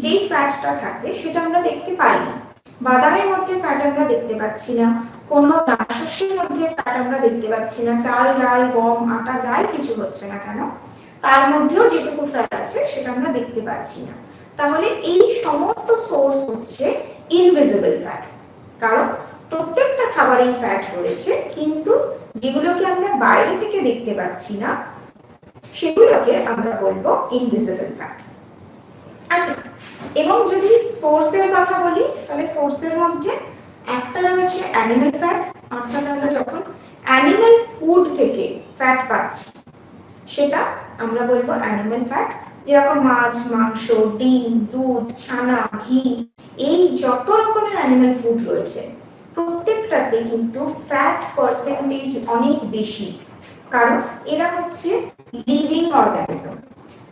যেই ফ্যাটটা থাকে সেটা আমরা দেখতে পাই না। বাদামের মধ্যে ফ্যাট আমরা দেখতে পাচ্ছি না, কোনো দানাশস্যের মধ্যে ফ্যাট আমরা দেখতে পাচ্ছি না, চাল, ডাল, গম, আটা যাই কিছু হচ্ছে না কেন তার মধ্যেও যেটুকু ফ্যাট আছে সেটা আমরা দেখতে পাচ্ছি না। তাহলে এই সমস্ত সোর্স হচ্ছে ইনভিজিবল ফ্যাট, কারণ প্রত্যেকটা খাবারেই ফ্যাট রয়েছে, কিন্তু যেগুলোকে আমরা বাইরে থেকে দেখতে পাচ্ছি না সেগুলোকে আমরা বলবো ইনভিজিবল ফ্যাট। এবং যদি সোর্সের কথা বলি তাহলে সোর্সের মধ্যে একটা রয়েছে অ্যানিমাল ফ্যাট, অর্থাৎ আমরা যখন অ্যানিমাল ফুড থেকে ফ্যাট পাচ্ছি সেটা আমরা বলবো অ্যানিমাল ফ্যাট। যেরকম মাছ, মাংস, ডিম, দুধ, ছানা, ঘি, এই যত রকমের অ্যানিমাল ফুড রয়েছে প্রত্যেকটাতে কিন্তু ফ্যাট পার্সেন্টেজ অনেক বেশি, কারণ এরা হচ্ছে লিভিং অর্গানিজম।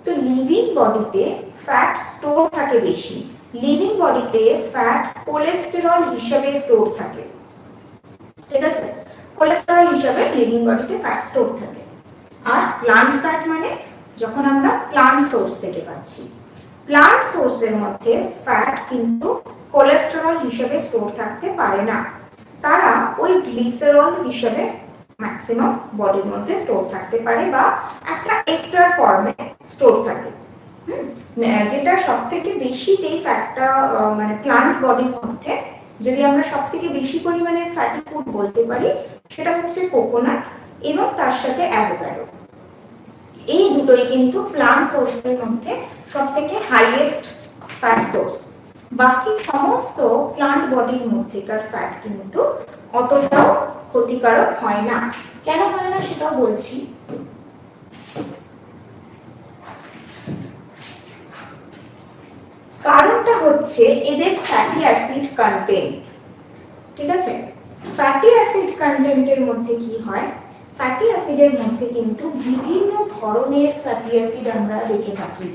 তো লিভিং বডিতে ফ্যাট স্টোর থাকে বেশি, লিভিং বডিতে ফ্যাট কোলেস্টেরল হিসেবে স্টোর থাকে। ঠিক আছে? কোলেস্টেরল হিসেবে লিভিং বডিতে ফ্যাট স্টোর থাকে। আর প্লান্ট ফ্যাট মানে যখন আমরা প্লান্ট সোর্স থেকে পাচ্ছি, প্লান্ট সোর্সের মধ্যে ফ্যাট কিন্তু কোলেস্টেরল হিসেবে স্টোর থাকতে পারে না, তারা ওই গ্লিসারল হিসেবে ম্যাক্সিমাম বডির মধ্যে স্টোর থাকতে পারে বা একটা এক্সট্রা ফর্মে স্টোর থাকে। যেটা সবথেকে বেশি যেই ফ্যাটটা মানে প্লান্ট বডির মধ্যে যদি আমরা সবথেকে বেশি পরিমাণে ফ্যাটি ফুড বলতে পারি সেটা হচ্ছে কোকোনাট এবং তার সাথে অ্যাভোকাডো। এই দুটোই কিন্তু প্লান্ট সোর্সের মধ্যে সবথেকে হাইয়েস্ট ফ্যাট সোর্স। বাকি সমস্ত প্লান্ট বডির মধ্যেকার ফ্যাট কিন্তু অতটাও ক্ষতিকারক হয় না। কেন হয় না সেটাও বলছি। কারণটা হচ্ছে এদের ফ্যাটি অ্যাসিড কন্টেন্ট। ঠিক আছে, ফ্যাটি অ্যাসিড কন্টেন্টের মধ্যে কি হয়, ফ্যাটি অ্যাসিডের মধ্যে কিন্তু বিভিন্ন ধরনের ফ্যাটি অ্যাসিড আমরা দেখে থাকি।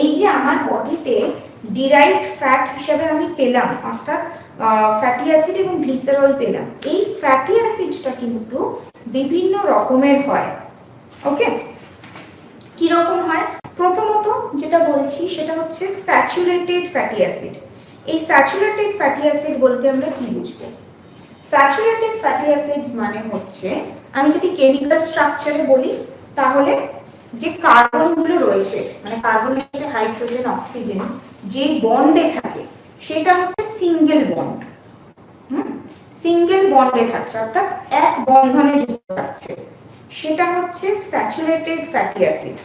এই যে আমার বডিতে ডিরাইভড ফ্যাট হিসেবে আমি পেলাম, অর্থাৎ ফ্যাটি অ্যাসিড এবং গ্লিসারল পেলাম, এই ফ্যাটি অ্যাসিডটা কিন্তু বিভিন্ন রকমের হয়। ওকে, কি রকম হয়? প্রথমত যেটা বলছি সেটা হচ্ছে স্যাচুরেটেড ফ্যাটি অ্যাসিড। এই স্যাচুরেটেড ফ্যাটি অ্যাসিড বলতে আমরা কি বুঝবো? স্যাচুরেটেড ফ্যাটি অ্যাসিডস মানে হচ্ছে, আমি যদি কেমিক্যাল স্ট্রাকচারে বলি তাহলে যে কার্বনগুলো রয়েছে, মানে কার্বনের সাথে হাইড্রোজেন অক্সিজেন যে বন্ডে থাকে সেটা হচ্ছে সিঙ্গেল বন্ড। সিঙ্গেল বন্ডে থাকছে, অর্থাৎ এক বন্ধনে যুক্ত থাকছে, সেটা হচ্ছে স্যাচুরেটেড ফ্যাটি অ্যাসিড।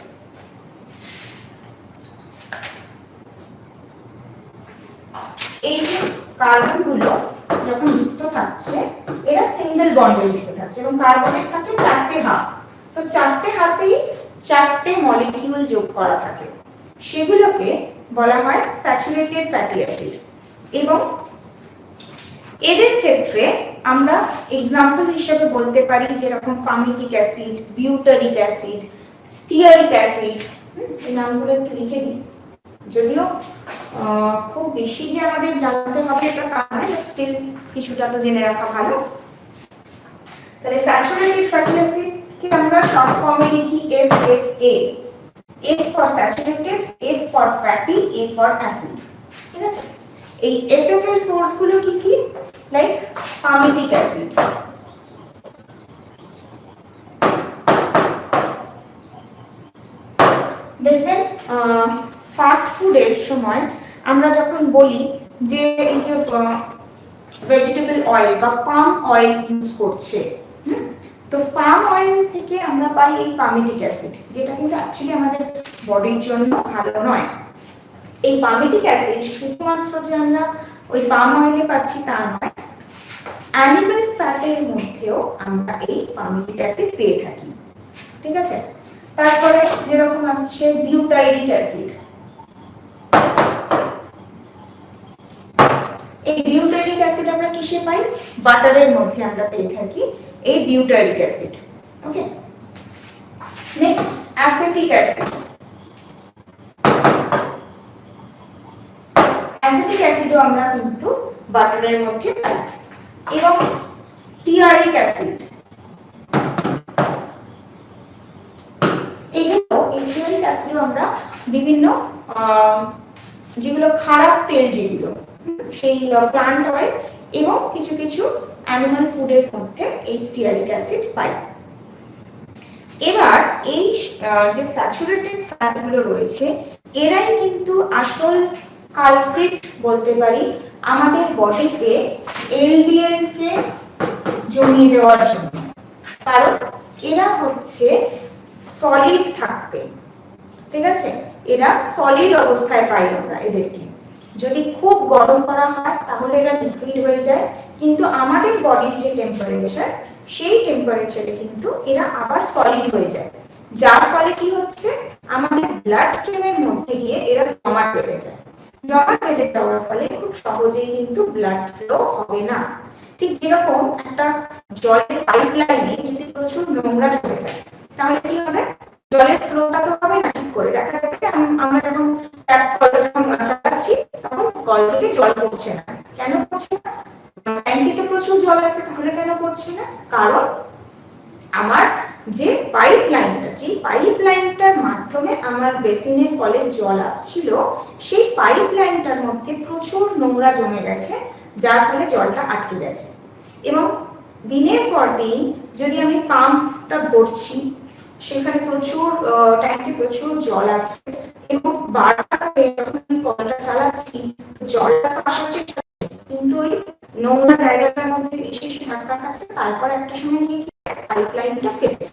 এই যে কার্বনগুলো যখন যুক্ত থাকছে এরা সিঙ্গেল বন্ডে যুক্ত থাকছে এবং কার্বনের থাকে 4টে হাত। তো 4টে হাতেই 4টে মলিকিউল যোগ করা থাকে, সেগুলোকে বলা হয় স্যাচুরেটেড ফ্যাটি অ্যাসিড। এবং এদের ক্ষেত্রে আমরা এক্সাম্পল হিসেবে বলতে পারি যেরকম palmitic acid, butyric acid, stearic acid. এই নামগুলো একটু লিখে দিই, যদিও খুব বেশি যে আমাদের জানতে হবে এটা তা নয়, স্টিল কিছুটা তো জেনে রাখা ভালো। তাহলে স্যাচুরেটেড ফ্যাটি অ্যাসিড কে আমরা শর্ট ফর্মে লিখি SFA। S for saturated, F for fatty, A for acid. ঠিক আছে, এই SF এর সোর্স গুলো কি কি? লাইক পামিটিক অ্যাসিড, দেখবেন ফাস্ট ফুডের সময় আমরা যখন বলি যে এই যে ভেজিটেবল অয়েল বা পাম অয়েল ইউজ করছে, তো পাম অয়েল থেকে আমরা পাই এই পামিটিক অ্যাসিড, যেটা কিন্তু অ্যাকচুয়ালি আমাদের বডির জন্য ভালো নয়। এই পামিটিক অ্যাসিড শুধুমাত্র যে আমরা ওই পাম অয়েলে পাচ্ছি তা নয়, অ্যানিমাল ফ্যাটের মধ্যেও আমরা এই পামিটিক অ্যাসিড পেয়ে থাকি। ঠিক আছে, তারপরে যেরকম আসছে বিউটাইরিক অ্যাসিড। এই বিউটারিক অ্যাসিড আমরা কিসে পাই? বাটারের মধ্যে আমরা পেয়ে থাকি এই বিউটারিক অ্যাসিড। ওকে, নেক্সট অ্যাসিটিক অ্যাসিড। অ্যাসিটিক অ্যাসিডও আমরা কিন্তু বাটারের মধ্যে পাই। এবং স্টিয়ারিক অ্যাসিড, এইগুলো স্টিয়ারিক অ্যাসিডও আমরা বিভিন্ন যেগুলো খারাপ তেল, যেগুলো সেই প্লান্ট অয়েল এবং কিছু কিছু অ্যানিমাল ফুডের মধ্যে এই স্টিয়ারিক অ্যাসিড পাই। এবার এই যে স্যাচুরেটেড ফ্যাটগুলো রয়েছে এরাই কিন্তু আসল কালপ্রিট বলতে পারি আমাদের বডিতে এলডিএল কে জমিয়ে দেওয়ার জন্য। কারণ এরা হচ্ছে সলিড থাকবে। ঠিক আছে, এরা সলিড অবস্থায় পাই আমরা এদেরকে। যদি খুব গরম করা হয় তাহলে এরা লিকুইড হয়ে যায়, কিন্তু আমাদের বডির যে টেম্পারেচার সেই টেম্পারেচারে কিন্তু এরা আবার সলিড হয়ে যায়, যার ফলে কি হচ্ছে আমাদের ব্লাড স্ট্রিমের মধ্যে গিয়ে এরা জমাট বেঁধে যায়। জমাট বেঁধে যাওয়ার ফলে খুব সহজেই কিন্তু ব্লাড ফ্লো হবে না। ঠিক যেরকম একটা জলের পাইপলাইনে যদি প্রচুর নোংরা চলে যায় তাহলে কি হবে? জলের ফ্লোটা তো হবে না ঠিক করে। দেখা যাচ্ছে আমরা যখন ট্যাপ কলে যখন চালাচ্ছি তখন কল থেকে জল পড়ছে না। কেন পড়ছে না? ট্যাঙ্কিতে প্রচুর জল আছে, তাহলে কেন পড়ছে না? কারণ আমার যে পাইপলাইনটার মাধ্যমে আমার বেসিনের কলে জল আসছিল, সেই পাইপলাইনটার মধ্যে প্রচুর নোংরা জমে গেছে, যার ফলে জলটা আটকে গেছে। এবং দিনের পর দিন যদি আমি পাম্পটা ভরছি, সেখানে প্রচুর ট্যাঙ্কে প্রচুর জল আছে এবং বারবার যখন কলটা চালাচ্ছি জলটা আসার চেষ্টা করছে, কিন্তু ওই নোংরা জায়গাটার মধ্যে এসে ধাক্কা খাচ্ছে, তারপর একটা সময় গিয়ে পাইপলাইনটা ফেলছে,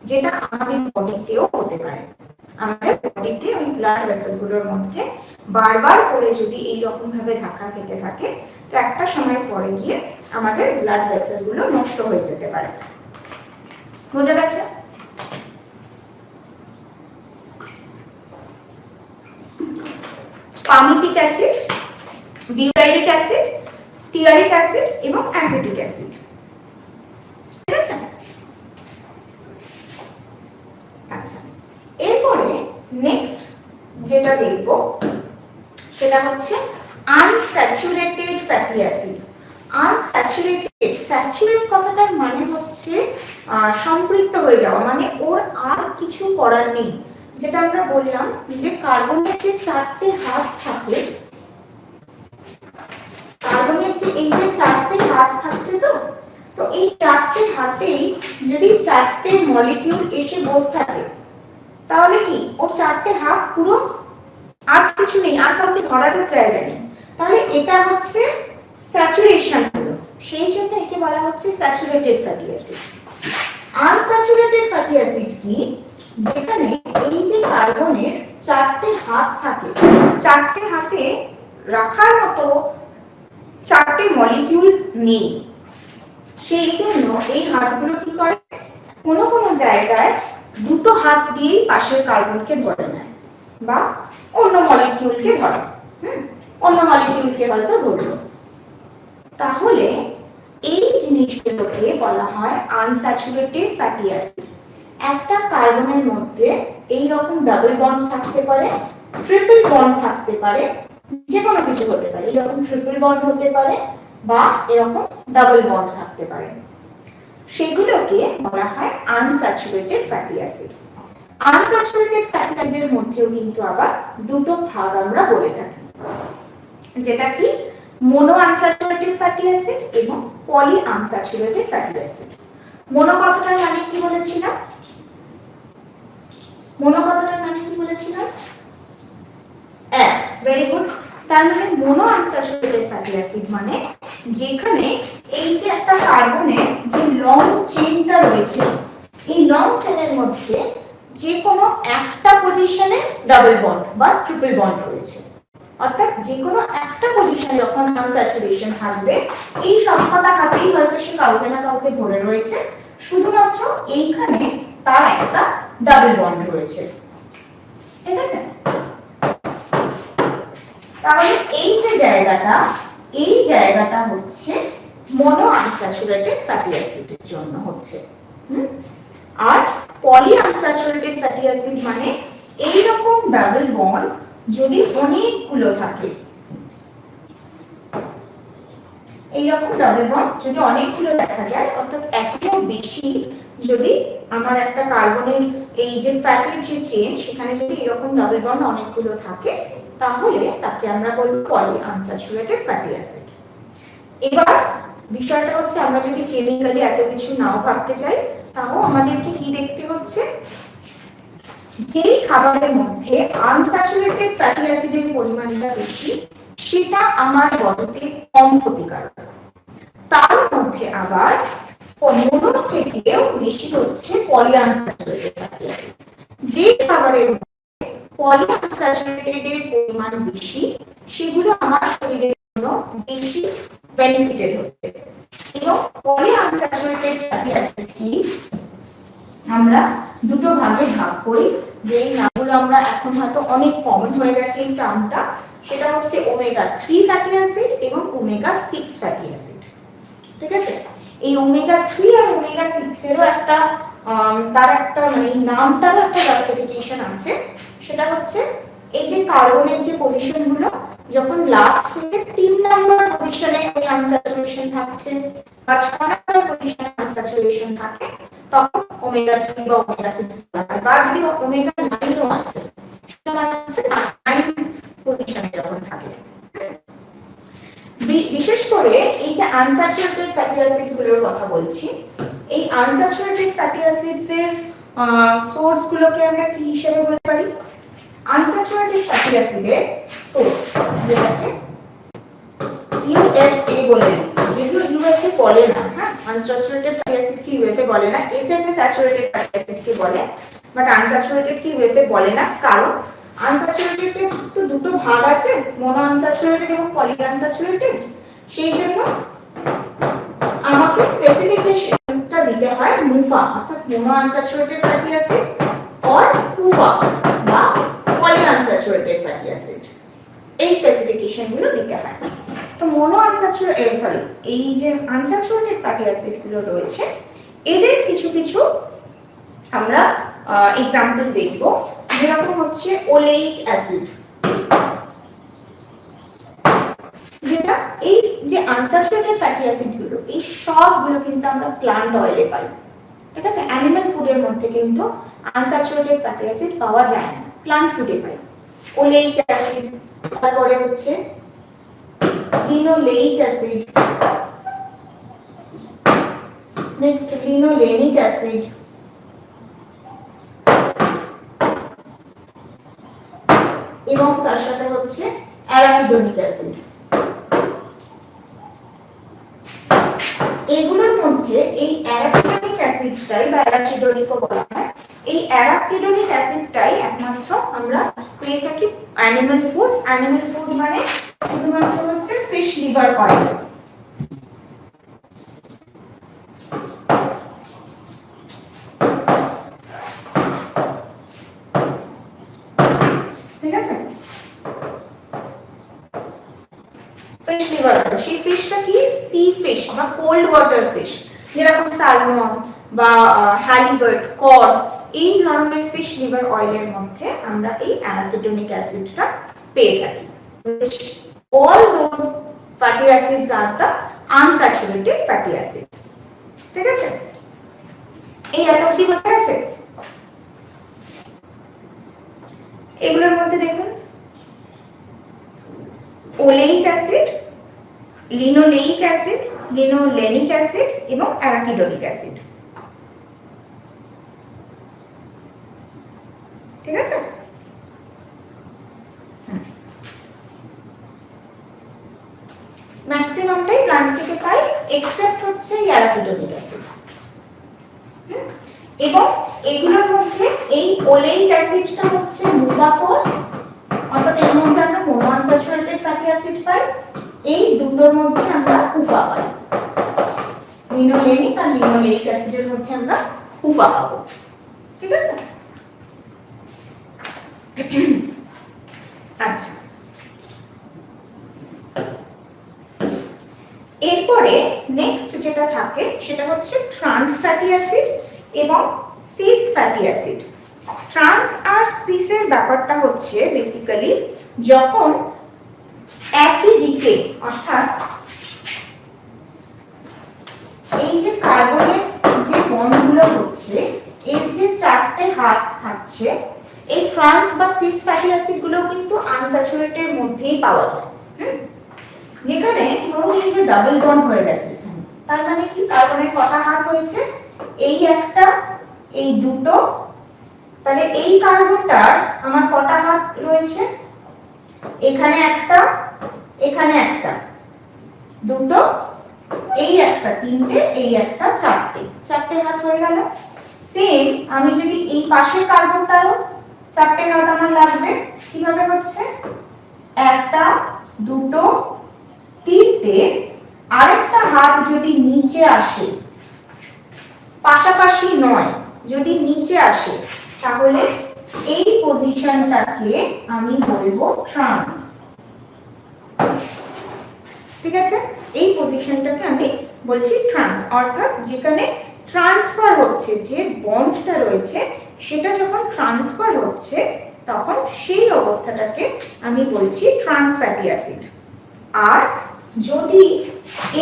যেটা আমাদের বডিতেও হতে পারে। আমাদের বডিতে ওই ব্লাড ভেসেলগুলোর মধ্যে বারবার করে যদি এই রকম ভাবে ধাক্কা খেতে থাকে, তো একটা সময় পরে গিয়ে আমাদের ব্লাড ভেসেলগুলো নষ্ট হয়ে যেতে পারে। বোঝা গেছে? Palmitic acid, butyric acid, stearic acid এবং অ্যাসিটিক অ্যাসিড। ঠিক আছে? আচ্ছা, এরপরে নেক্সট যেটা দেখব সেটা হচ্ছে unsaturated fatty acid. Unsaturated, saturate কথাটার মানে হচ্ছে সম্পৃক্ত হয়ে যাওয়া, মানে ওর আর কিছু করার নেই। যেটা আমরা বললাম যে কার্বনের যে চারটে হাত থাকে, কার্বনের যে এই যে চারটে হাত থাকছে, তো এই চারটে হাতেই যদি চারটে মলিকিউল এসে বসে থাকে, তাহলে কি ওর চারটে হাত পুরো, আর কিছু নেই, আর কাউকে ধরার জায়গা নেই, তাহলে এটা হচ্ছে স্যাচুরেশন হলো, সেই জন্য একে বলা হচ্ছে saturated fatty acid. Unsaturated fatty acid কি, যেখানে এই যে কার্বনের চারটে হাত থাকে, চারটে হাতে রাখার মতো চারটে মলিকিউল নেই, সেই জন্য এই হাতগুলো কি করে, কোনো কোনো জায়গায় দুটো হাত দিয়েই পাশের কার্বনকে ধরে নেয় বা অন্য মলিকিউলকে ধরে, অন্য মলিকিউলকে হয়তো ধরলো। তাহলে এই জিনিসগুলোকে বলা হয় আনস্যাচুরেটেড ফ্যাটি অ্যাসিড। একটা কার্বনের মধ্যে এই রকম ডাবল বন্ড থাকতে পারে, ট্রিপল বন্ড থাকতে পারে, যে কোনো কিছু হতে পারে, এরকম ট্রিপল বন্ড হতে পারে বা এরকম ডাবল বন্ড থাকতে পারে, সেগুলোকে বলা হয় unsaturated fatty acid. Unsaturated fatty অ্যাসিডের মধ্যেও কিন্তু আবার দুটো ভাগ আমরা বলে থাকি, যেটা কি মোনো আনস্যাচুরেটেড ফ্যাটি অ্যাসিড এবং poly unsaturated fatty acid. Mono কথাটার মানে কি বলেছিলাম? মোনো কথাটার মানে কি বলেছিলাম? এক, ভেরি গুড। তার মানে মোনো আনস্যাচুরেটেড ফ্যাটি অ্যাসিড মানে যেখানে এই যে একটা কার্বনের যে লং চেইনটা রয়েছে, এই লং চেইনের মধ্যে যে কোনো একটা পজিশনে ডাবল বন্ড বা ট্রিপল বন্ড রয়েছে, অর্থাৎ যে কোনো একটা পজিশনে যখন আনস্যাচুরেশন থাকবে, এই সবকটা হাতেই হয়তো সে কাউকে না কাউকে ধরে রয়েছে, শুধুমাত্র এইখানে তার একটা ডাবল বন্ড রয়েছে। ঠিক আছে? তাহলে এই যে জায়গাটা, এই জায়গাটা হচ্ছে মোনো আনস্যাচুরেটেড ফ্যাটি অ্যাসিডের জন্য হচ্ছে। আর পলি আনস্যাচুরেটেড ফ্যাটি অ্যাসিড মানে এই রকম ডাবল বন্ড যদি অনেকগুলো থাকে, এইরকম ডাবল বন্ড যদি অনেকগুলো দেখা যায়, অর্থাৎ একেও বেশি যদি আমার একটা কার্বনের এই যে ফ্যাটের যে চেইন, সেখানে যদি এরকম ডাবল বন্ড অনেকগুলো থাকে, তাহলে তাকে আমরা বলবো পলি আনস্যাচুরেটেড ফ্যাটি অ্যাসিড। এবার বিষয়টা হচ্ছে, আমরা যদি কেমিক্যালি এত কিছু নাও ভাবতে চাই, তাও আমাদেরকে কি দেখতে হচ্ছে, যে খাবারের মধ্যে আনস্যাচুরেটেড ফ্যাটি অ্যাসিডের পরিমাণটা বেশি, সেটা আমার বডিতে কম ক্ষতিকারক। তার মধ্যে আবার মোনো থেকেও বেশি হচ্ছে পলি আনস্যাচুরেটেড ফ্যাটি অ্যাসিড। যে খাবারের মধ্যে পলি আনস্যাচুরেটেডের পরিমাণ বেশি, সেগুলো আমার শরীরের জন্য বেশি বেনিফিটেড হচ্ছে। এবং পলি আনস্যাচুরেটেড ফ্যাটি অ্যাসিড কি আমরা দুটো ভাগে ভাগ করি, যে এই নামগুলো আমরা এখন হয়তো অনেক কমন হয়ে গেছে এই টার্মটা, সেটা হচ্ছে ওমেগা 3 ফ্যাটি অ্যাসিড এবং ওমেগা 6 ফ্যাটি অ্যাসিড। ঠিক আছে? এই ওমেগা 3 আর ওমেগা 6 এরও একটা তার একটা মানে নামটারও একটা জাস্টিফিকেশন আছে, সেটা হচ্ছে এই যে কার্বনের যে পজিশনগুলো, যখন লাস্ট থেকে 3 নাম্বার পজিশনে ওই আনস্যাচুরেশন থাকছে বা 6 নাম্বার পজিশনে আনস্যাচুরেশন থাকে, তখন ওমেগা 3 বা ওমেগা 6 বা যদি ওমেগা 9 ও আছে, সেটা মানে হচ্ছে 9 পজিশনে যখন থাকে। বিশেষ করে এই যে আনস্যাচুরেটেড ফ্যাটি অ্যাসিড গুলোর কথা বলছি, এই আনস্যাচুরেটেড ফ্যাটি অ্যাসিডস এর সোর্স গুলোকে আমরা কি হিসেবে বলতে পারি? আনস্যাচুরেটেড ফ্যাটি অ্যাসিডের সোর্স যেটাকে ইউএফএ বলে দিচ্ছি, যেগুলো ইউএফএ বলে না। হ্যাঁ, আনস্যাচুরেটেড ফ্যাটি অ্যাসিড কি ইউএফএ বলে না, এসএফএ স্যাচুরেটেড ফ্যাটি অ্যাসিড কে বলে, বাট আনস্যাচুরেটেড কি ইউএফএ বলে না। কারণ আনস্যাচুরেটেড তো দুটো ভাগ আছে, মোনো আনস্যাচুরেটেড এবং পলি আনস্যাচুরেটেড। সেই জন্য আমাকে স্পেসিফিকেশনটা দিতে হয় মুফা, অর্থাৎ mono unsaturated fatty acid or পুফা বা পলি আনস্যাচুরেটেড ফ্যাটি অ্যাসিড, এই স্পেসিফিকেশন গুলো দিতে হয়। তো মোনো আনস্যাচুরেটেড এই যে আনস্যাচুরেটেড ফ্যাটি অ্যাসিড গুলো রয়েছে, এদের কিছু কিছু আমরা এক্সাম্পল দেখব। যেরকম হচ্ছে ওলেইক অ্যাসিড, যেটা এই যে আনস্যাচুরেটেড ফ্যাটি অ্যাসিড গুলো, এই সবগুলো কিন্তু আমরা প্ল্যান্ট অয়েলে পাই। ঠিক আছে, অ্যানিমাল ফুডের মধ্যে কিন্তু আনস্যাচুরেটেড ফ্যাটি অ্যাসিড পাওয়া যায় না, প্ল্যান্ট ফুডে পাই। ওলেইক অ্যাসিড, তারপরে হচ্ছে linoleic acid, next linolenic acid, এবং তার সাথে হচ্ছে অ্যারাকিডোনিক অ্যাসিড। এগুলোর মধ্যে এই অ্যারাকিডোনিক অ্যাসিডটাই বা অ্যারাকিডোনিকও বলা হয়, এই অ্যারাকিডোনিক অ্যাসিডটাই একমাত্র আমরা পেয়ে থাকি অ্যানিমাল ফুড। অ্যানিমাল ফুড মানে শুধুমাত্র হচ্ছে ফিশ লিভার অয়েল। ঠিক আছে, ফিশ লিভার অয়েল, সেই ফিশটা কি সি ফিশ বা কোল্ড ওয়াটার ফিশ, যেরকম স্যালমন বা হ্যালিবার্ট, কড, এই ধরনের ফিশ লিভার অয়েলের মধ্যে আমরা এই অ্যারাকিডোনিক অ্যাসিডটা পেয়ে থাকি। All those fatty acids are the unsaturated fatty acids. ঠিক আছে, এই এত কি বোঝা গেছে? এগুলোর মধ্যে দেখুন oleic acid, linoleic acid, linolenic acid এবং অ্যারাকিডোনিক অ্যাসিড। ঠিক আছে, ম্যাক্সিমামটাই প্ল্যান্ট থেকে পাই এক্সেপ্ট হচ্ছে অ্যারাকিডোনিক অ্যাসিড। এবং এগুলোর মধ্যে এই ওলেইক অ্যাসিডটা হচ্ছে মুফা সোর্স, অর্থাৎ এর মধ্যে আমরা মোনো আনস্যাচুরেটেড ফ্যাটি অ্যাসিড পাই, এই দুটোর মধ্যে আমরা পুফা পাই। লিনোলেনিক আর লিনোলেইক অ্যাসিডের মধ্যে আমরা পুফা পাবো। ঠিক আছে, আচ্ছা, এরপরে নেক্সট যেটা থাকে সেটা হচ্ছে ট্রান্স ফ্যাটি অ্যাসিড এবং সিস ফ্যাটি অ্যাসিড। ট্রান্স আর সিসের ব্যাপারটা হচ্ছে বেসিক্যালি যখন একই দিকে, অর্থাৎ এই যে কার্বনের যে বন্ডগুলো হচ্ছে এর যে চারটে হাত থাকছে, এই ট্রান্স বা সিস ফ্যাটি অ্যাসিড গুলো কিন্তু আনস্যাচুরেটেড মধ্যেই পাওয়া যায়। যেখানে ধরুন এই যে ডাবল বন্ড হয়ে গেছে এখানে, তার মানে কি কার্বনের কটা হাত হয়েছে? এই একটা, এই দুটো, তাহলে এই কার্বনটার আমার কটা হাত রয়েছে? এখানে একটা, এখানে একটা, দুটো, এই একটা তিনটে, এই একটা চারটে, চারটে হাত হয়ে গেল। সেম আমি যদি এই পাশের কার্বনটারও চারটে হাত আমার লাগবে, কিভাবে হচ্ছে? একটা, দুটো, তিনটে, আরেকটা হাত যদি নিচে আসে, পাশাপাশি নয়, যদি নিচে আসে, তাহলে এই পজিশনটাকে আমি বলবো ট্রান্স। ঠিক আছে, এই পজিশনটাকে আমি বলছি ট্রান্স, অর্থাৎ যেখানে ট্রান্সফার হচ্ছে, যে বন্ডটা রয়েছে সেটা যখন ট্রান্সফার হচ্ছে তখন সেই অবস্থাটাকে আমি বলছি ট্রান্স ফ্যাটি অ্যাসিড। আর যদি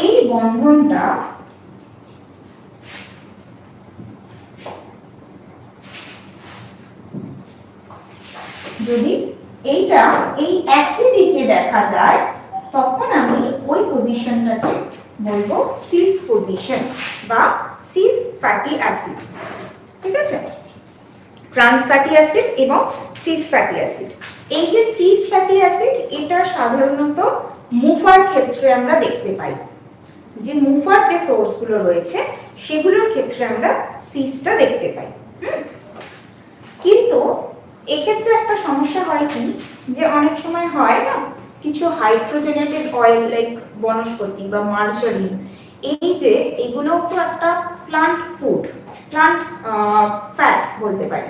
এই বন্ধনটা যদি এইটা এই একই দিকে দেখা যায় তখন আমি ওই পজিশনটাকে বলবো সিস পজিশন বা সিস ফ্যাটি অ্যাসিড। ঠিক আছে, ট্রান্স ফ্যাটি অ্যাসিড এবং সিস ফ্যাটি অ্যাসিড। এই যে সিস ফ্যাটি অ্যাসিড, এটা সাধারণত মুফার ক্ষেত্রে আমরা দেখতে পাই। যে মুফার যে সোর্সগুলো রয়েছে সেগুলোর ক্ষেত্রে আমরা সিসটা দেখতে পাই। কিন্তু এক্ষেত্রে একটা সমস্যা হয় কি, যে অনেক সময় হয় না কিছু হাইড্রোজেনেটেড অয়েল লাইক বনস্পতি বা মার্জারিন, এই যে এগুলো তো একটা প্লান্ট ফুড, প্লান্ট ফ্যাট বলতে পারি।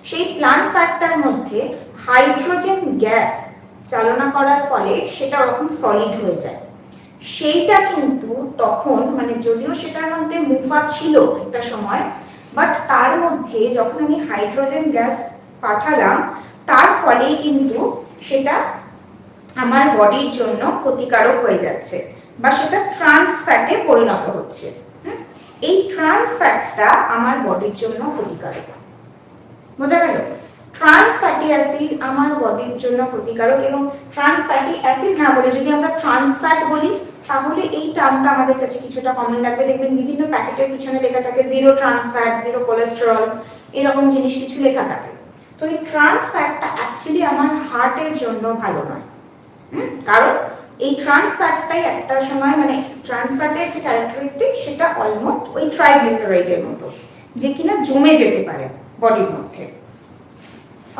সেই প্লান্ট ফ্যাটটার মধ্যে হাইড্রোজেন গ্যাস চালনা করার ফলে সেটা ওরকম সলিড হয়ে যায়। সেইটা কিন্তু তখন মানে যদিও সেটার মধ্যে মুফা ছিল একটা সময়, বাট তার মধ্যে যখন আমি হাইড্রোজেন গ্যাস পাঠালাম তার ফলেই কিন্তু সেটা আমার বডির জন্য ক্ষতিকারক হয়ে যাচ্ছে বা সেটা ট্রান্স ফ্যাটে পরিণত হচ্ছে। এই ট্রান্স ফ্যাটটা আমার বডির জন্য ক্ষতিকারক। বোঝা গেল? ট্রান্স ফ্যাটি অ্যাসিড আমার বডির জন্য ক্ষতিকারক, এবং ট্রান্স ফ্যাটি অ্যাসিড না বলে যদি আমরা ট্রান্স ফ্যাট বলি তাহলে এই টার্মটা আমাদের কাছে কিছুটা কমন লাগবে। দেখবেন বিভিন্ন প্যাকেটের পিছনে লেখা থাকে zero trans fat, zero cholesterol, এরকম জিনিস কিছু লেখা থাকে। তো এই ট্রান্স ফ্যাটটা অ্যাকচুয়ালি আমার হার্টের জন্য ভালো নয়। কারণ এই ট্রান্স ফ্যাটটাই একটা সময় মানে ট্রান্স ফ্যাটের যে ক্যারেক্টারিস্টিক সেটা অলমোস্ট ওই ট্রাইগ্লিসারাইডের মতো, যে কিনা জমে যেতে পারে বডির মধ্যে।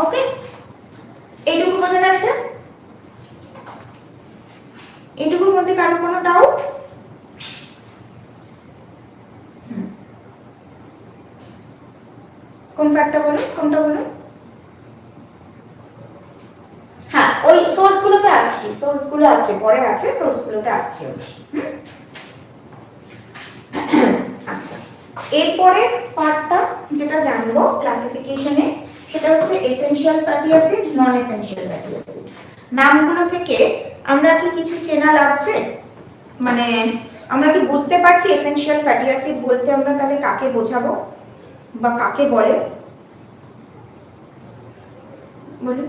ওকে, এইটুকু বোঝা গেছে? এইটুকুর মধ্যে কারো কোনো ডাউট? কোন ফ্যাক্টটা বলুন, কোনটা বলুন? হ্যাঁ, ওই সোর্সগুলোতে আসছি, সোর্সগুলো আছে পরে আছে, সোর্সগুলোতে আসছি। আচ্ছা, এরপরে পার্টটা যেটা জানবো ক্লাসিফিকেশনে সেটা হচ্ছে এসেনশিয়াল ফ্যাটি অ্যাসিড, নন এসেনশিয়াল ফ্যাটি অ্যাসিড। নামগুলো থেকে আমরা কি কিছু চেনা লাগছে? মানে আমরা কি বুঝতে পারছি এসেনশিয়াল ফ্যাটি অ্যাসিড বলতে আমরা তাহলে কাকে বোঝাবো বা কাকে বলে? বলুন,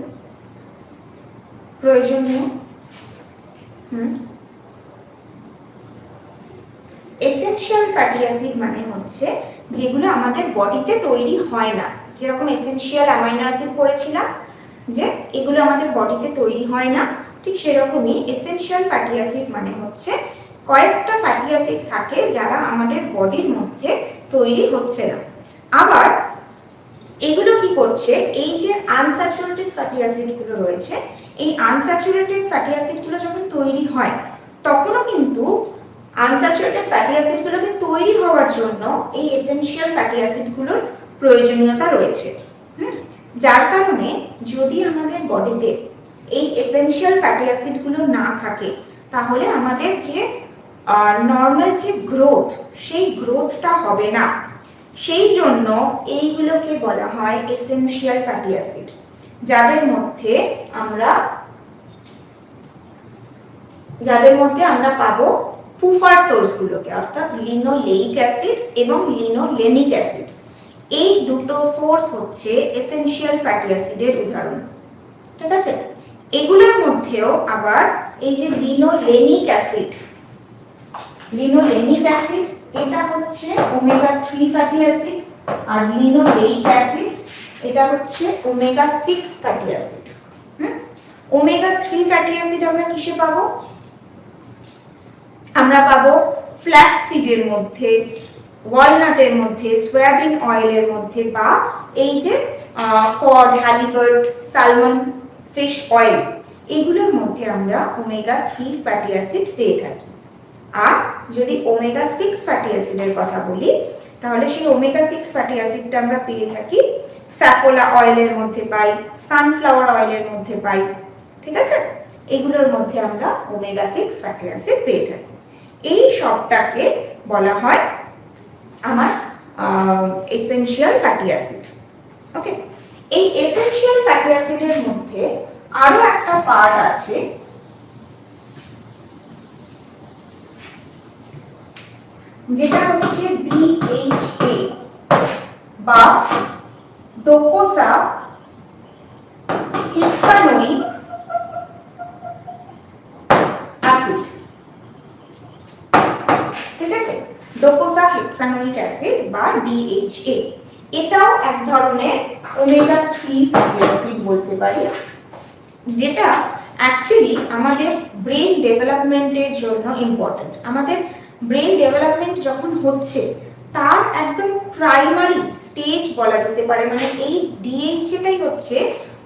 প্রয়োজনীয়। এসেনশিয়াল ফ্যাটি অ্যাসিড মানে হচ্ছে যেগুলো আমাদের বডিতে তৈরি হয় না। যেরকম এসেনশিয়াল অ্যামাইনো অ্যাসিড পড়েছিলাম যে এগুলো আমাদের বডিতে তৈরি হয় না, ঠিক সেরকমই এসেনশিয়াল ফ্যাটি অ্যাসিড মানে হচ্ছে কয়েকটা ফ্যাটি অ্যাসিড থাকে যারা আমাদের বডির মধ্যে তৈরি হচ্ছে না। আবার এগুলো কি করছে, এই যে আনস্যাচুরেটেড ফ্যাটি অ্যাসিডগুলো রয়েছে, এই আনস্যাচুরেটেড ফ্যাটি অ্যাসিডগুলো যখন তৈরি হয় তখনও কিন্তু আনস্যাচুরেটেড ফ্যাটি অ্যাসিডগুলোকে তৈরি হওয়ার জন্য এই এসেনশিয়াল ফ্যাটি অ্যাসিডগুলোর প্রয়োজনীয়তা রয়েছে। যার কারণে যদি আমাদের বডিতে এই এসেনশিয়াল ফ্যাটি অ্যাসিডগুলো না থাকে তাহলে আমাদের যে নর্মাল যে গ্রোথ সেই গ্রোথটা হবে না। সেই জন্য এইগুলোকে বলা হয় এসেনশিয়াল ফ্যাটি অ্যাসিড, যাদের মধ্যে আমরা পাবো পুফার সোর্সগুলোকে, অর্থাৎ লিনোলেইক অ্যাসিড এবং লিনোলেনিক অ্যাসিড। এই দুটো সোর্স হচ্ছে এসেনশিয়াল ফ্যাটি অ্যাসিডের উদাহরণ। ঠিক আছে, এগুলোর মধ্যেও আবার এই যে লিনোলেনিক অ্যাসিড, এটা হচ্ছে ওমেগা 3 ফ্যাটি অ্যাসিড, আর লিনোলেইক অ্যাসিড এটা হচ্ছে omega 6 fatty acid. Omega 3 fatty acid আমরা কিসে পাবো? আমরা পাবো ফ্ল্যাক্স সিডের মধ্যে, ওয়ালনাটের মধ্যে, সয়াবিন অয়েলের মধ্যে, বা এই যে কড, হ্যালিবার্ট, সালমন ফিশ অয়েল, এগুলোর মধ্যে আমরা ওমেগা 3 ফ্যাটি অ্যাসিড পেয়ে থাকি। আর যদি ওমেগা 6 ফ্যাটি অ্যাসিডের কথা বলি তাহলে সেই ওমেগা 6 ফ্যাটি অ্যাসিডটা আমরা পেয়ে থাকি স্যাফোলা অয়েলের মধ্যে পাই, সানফ্লাওয়ার অয়েলের মধ্যে পাই। ঠিক আছে, এগুলোর মধ্যে আমরা ওমেগা 6 ফ্যাটি অ্যাসিড পেয়ে থাকি। এই সবটাকে বলা হয় আমার এসেনশিয়াল ফ্যাটি অ্যাসিড। ওকে, এই এসেনশিয়াল ফ্যাটি অ্যাসিডের মধ্যে আরো একটা পার্ট আছে যেটা হচ্ছে DHA বা ডোকোসা হেক্সানোইক অ্যাসিড। ডোকোসা হেক্সানোয়িক অ্যাসিড বা DHA। এটাও এক ধরনের ওমেগা 3 ফ্যাটি অ্যাসিড বলতে পারি, যেটা অ্যাকচুয়ালি আমাদের ব্রেন ডেভেলপমেন্টের জন্য ইম্পর্টেন্ট। আমাদের ব্রেন ডেভেলপমেন্ট যখন হচ্ছে তার একদম প্রাইমারি স্টেজ বলা যেতে পারে, মানে এই DHAটাই হচ্ছে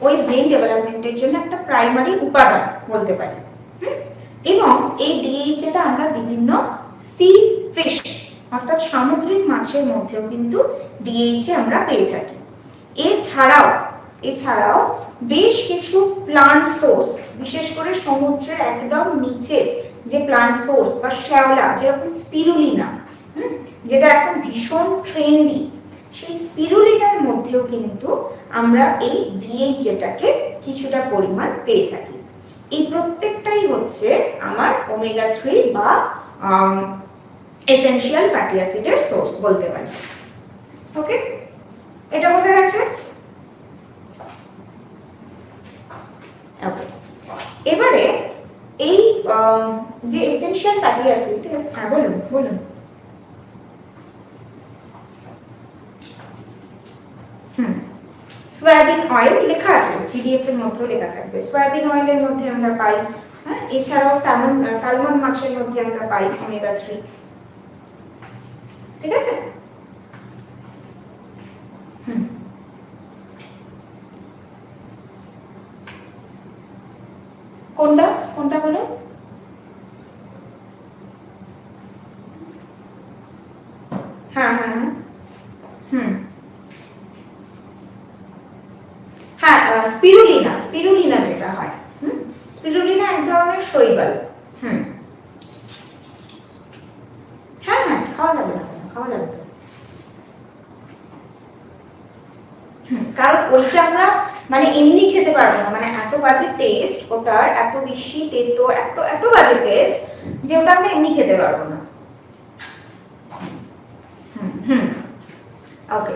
ওই ব্রেন ডেভেলপমেন্টের জন্য একটা প্রাইমারি উপাদান বলতে পারি। এবং এই DHAটা আমরা বিভিন্ন সি ফিশ অর্থাৎ সামুদ্রিক মাছের মধ্যেও কিন্তু DHA আমরা পেয়ে থাকি। এছাড়াও বেশ কিছু প্লান্ট সোর্স, বিশেষ করে সমুদ্রের একদম নিচে যে প্লান্ট সোর্স বা শ্যাওলা, যেরকম স্পিরুলিনা, যেটা এখন ভীষণ ট্রেন্ডি, সেই স্পিরুলিনার মধ্যেও কিন্তু আমরা এই DHAটাকে কিছুটা পরিমাণ পেয়ে থাকি। এই প্রত্যেকটাই হচ্ছে আমার ওমেগা 3 বা এসেনশিয়াল ফ্যাটি অ্যাসিডের সোর্স বলতে পারি। ওকে, এটা বোঝা গেছে? ওকে, এবারে এই যে এসেনশিয়াল ফ্যাটি অ্যাসিড, হ্যাঁ বলুন বলুন। সয়াবিন অয়েল লেখা আছে, পিডিএফ এর মধ্যেও লেখা থাকবে। সয়াবিন অয়েলের মধ্যে আমরা পাই, হ্যাঁ, এছাড়াও সালমন মাছের মধ্যে আমরা পাই ওমেগা 3। ঠিক আছে? কোনটা কোনটা বলো? হ্যাঁ হ্যাঁ হ্যাঁ, স্পিরুলিনা যেটা হয়, স্পিরুলিনা এক ধরনের শৈবাল। হ্যাঁ হ্যাঁ, খাওয়া যাবে না, খাওয়া যাবে তো। কারণ ওইটা আমরা মানে এমনি খেতে পারবো না, মানে এত বাজে টেস্ট ওটার, এত বেশি তেতো, এত বাজে টেস্ট যে ওটা আমরা এমনি খেতে পারবো না। ওকে,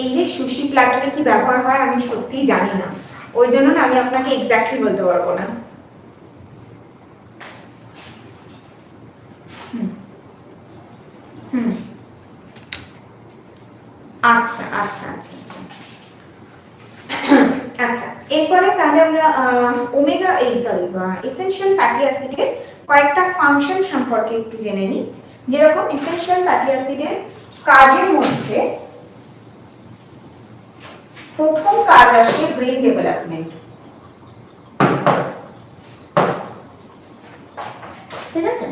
এই যে সুশি প্ল্যাটারে কি ব্যবহার হয় আমি সত্যিই জানি না, ওই জন্য না আমি আপনাকে এক্স্যাক্টলি বলতে পারবো না। আচ্ছা আচ্ছা আচ্ছা আচ্ছা আচ্ছা, এরপরে তাহলে আমরা ওমেগা এসেনশিয়াল ফ্যাটি অ্যাসিডের কয়েকটা ফাংশন সম্পর্কে একটু জেনে নিই। যেরকম এসেনশিয়াল ফ্যাটি অ্যাসিডের কাজের মধ্যে প্রথম কাজ আসে ব্রেন ডেভেলপমেন্ট। ঠিক আছে?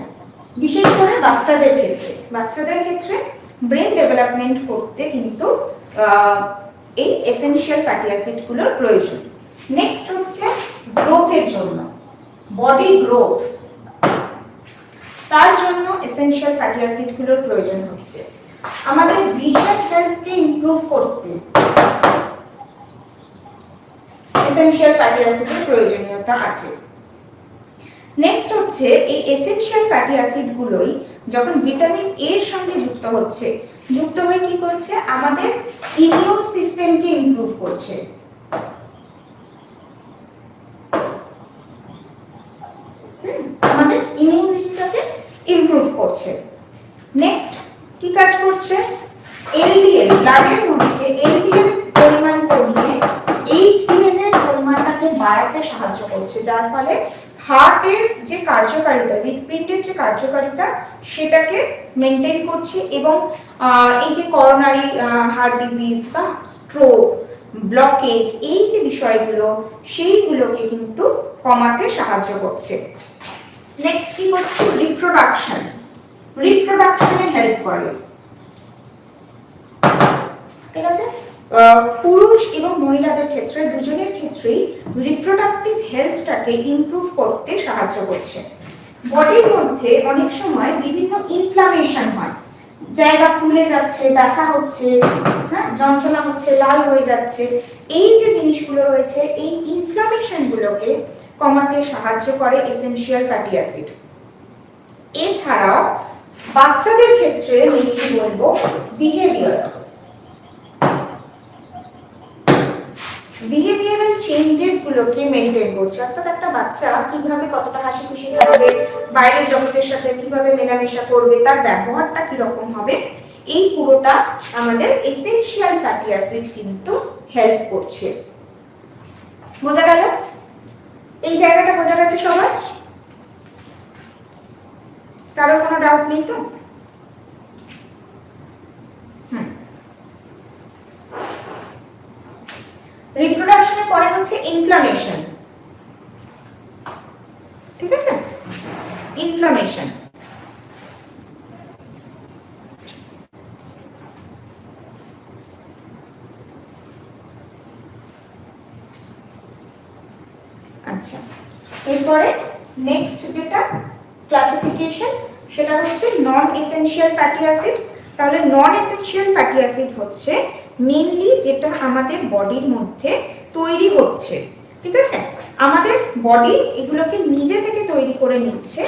বিশেষ করে বাচ্চাদের ক্ষেত্রে ব্রেন ডেভেলপমেন্ট করতে কিন্তু এই এসেনশিয়াল ফ্যাটি অ্যাসিড গুলোর প্রয়োজন। নেক্সট হচ্ছে গ্রোথের জন্য, বডি গ্রোথ, তার জন্য এসেনশিয়াল ফ্যাটি অ্যাসিড গুলোর প্রয়োজন হচ্ছে। আমাদের ভিশন হেলথকে ইমপ্রুভ করতে এসেনশিয়াল ফ্যাটি অ্যাসিডের প্রয়োজনীয়তা আছে। নেক্সট হচ্ছে এই এসেনশিয়াল ফ্যাটি অ্যাসিড গুলোই যখন ভিটামিন এ এর সঙ্গে যুক্ত হয়ে কি করছে, আমাদের ইমিউন সিস্টেমকে ইমপ্রুভ করছে। আমাদের ইমিউনিটিটাকে ইমপ্রুভ করছে। নেক্সট কি কাজ করছে, এলডিএল, ব্লাডের মধ্যে এলডিএল পরিমাণ কমিয়ে এইচডিএল এর পরিমাণটাকে বাড়াতে সাহায্য করছে, যার ফলে হার্টের যে কার্যকারিতা, হৃৎপিণ্ডের যে কার্যকারিতা সেটাকে মেনটেন করছে। এবং এই যে করোনারি হার্ট ডিজিজ বা স্ট্রোক, ব্লকেজ, এই যে বিষয়গুলো সেইগুলোকে কিন্তু কমাতে সাহায্য করছে। নেক্সট কি হচ্ছে, রিপ্রোডাকশনে হেল্প করে। ঠিক আছে? পুরুষ এবং মহিলাদের ক্ষেত্রে দুজনের ক্ষেত্রেই রিপ্রোডাক্টিভ হেলথটাকে ইমপ্রুভ করতে সাহায্য করছে। বডির মধ্যে অনেক সময় বিভিন্ন ইনফ্লামেশন হয়, জায়গা ফুলে যাচ্ছে, ব্যথা হচ্ছে, হ্যাঁ, যন্ত্রণা হচ্ছে, লাল হয়ে যাচ্ছে, এই যে জিনিসগুলো রয়েছে এই ইনফ্লামেশন গুলোকে কমাতে সাহায্য করে এসেনশিয়াল ফ্যাটি অ্যাসিড। এছাড়াও বাচ্চাদের ক্ষেত্রে আমি কি বলবো, বিহেভিয়ারাল চেঞ্জেস গুলোকে মেনটেন করছে, অর্থাৎ একটা বাচ্চা কিভাবে কতটা হাসি খুশি থাকবে, বাইরের জগতের সাথে কিভাবে মেলামেশা করবে, তার ব্যবহারটা কিরকম হবে, এই পুরোটা আমাদের এসেনশিয়াল ফ্যাটি অ্যাসিড কিন্তু হেল্প করছে। বোঝা গেল? এই জায়গাটা বোঝা গেছে সবার? কারো কোনো ডাউট নেই তো? রিপ্রোডাকশনের পরে হচ্ছে ইনফ্লামেশন। ঠিক আছে, ইনফ্লামেশন। আচ্ছা, এরপরে নেক্সট যেটা ক্লাসিফিকেশন সেটা হচ্ছে নন এসেনশিয়াল ফ্যাটি অ্যাসিড। তাহলে নন এসেনশিয়াল ফ্যাটি অ্যাসিড হচ্ছে মেইনলি যেটা আমাদের বডির মধ্যে তৈরি হচ্ছে। ঠিক আছে, আমাদের বডি এগুলোকে নিজে থেকে তৈরি করে নিচ্ছে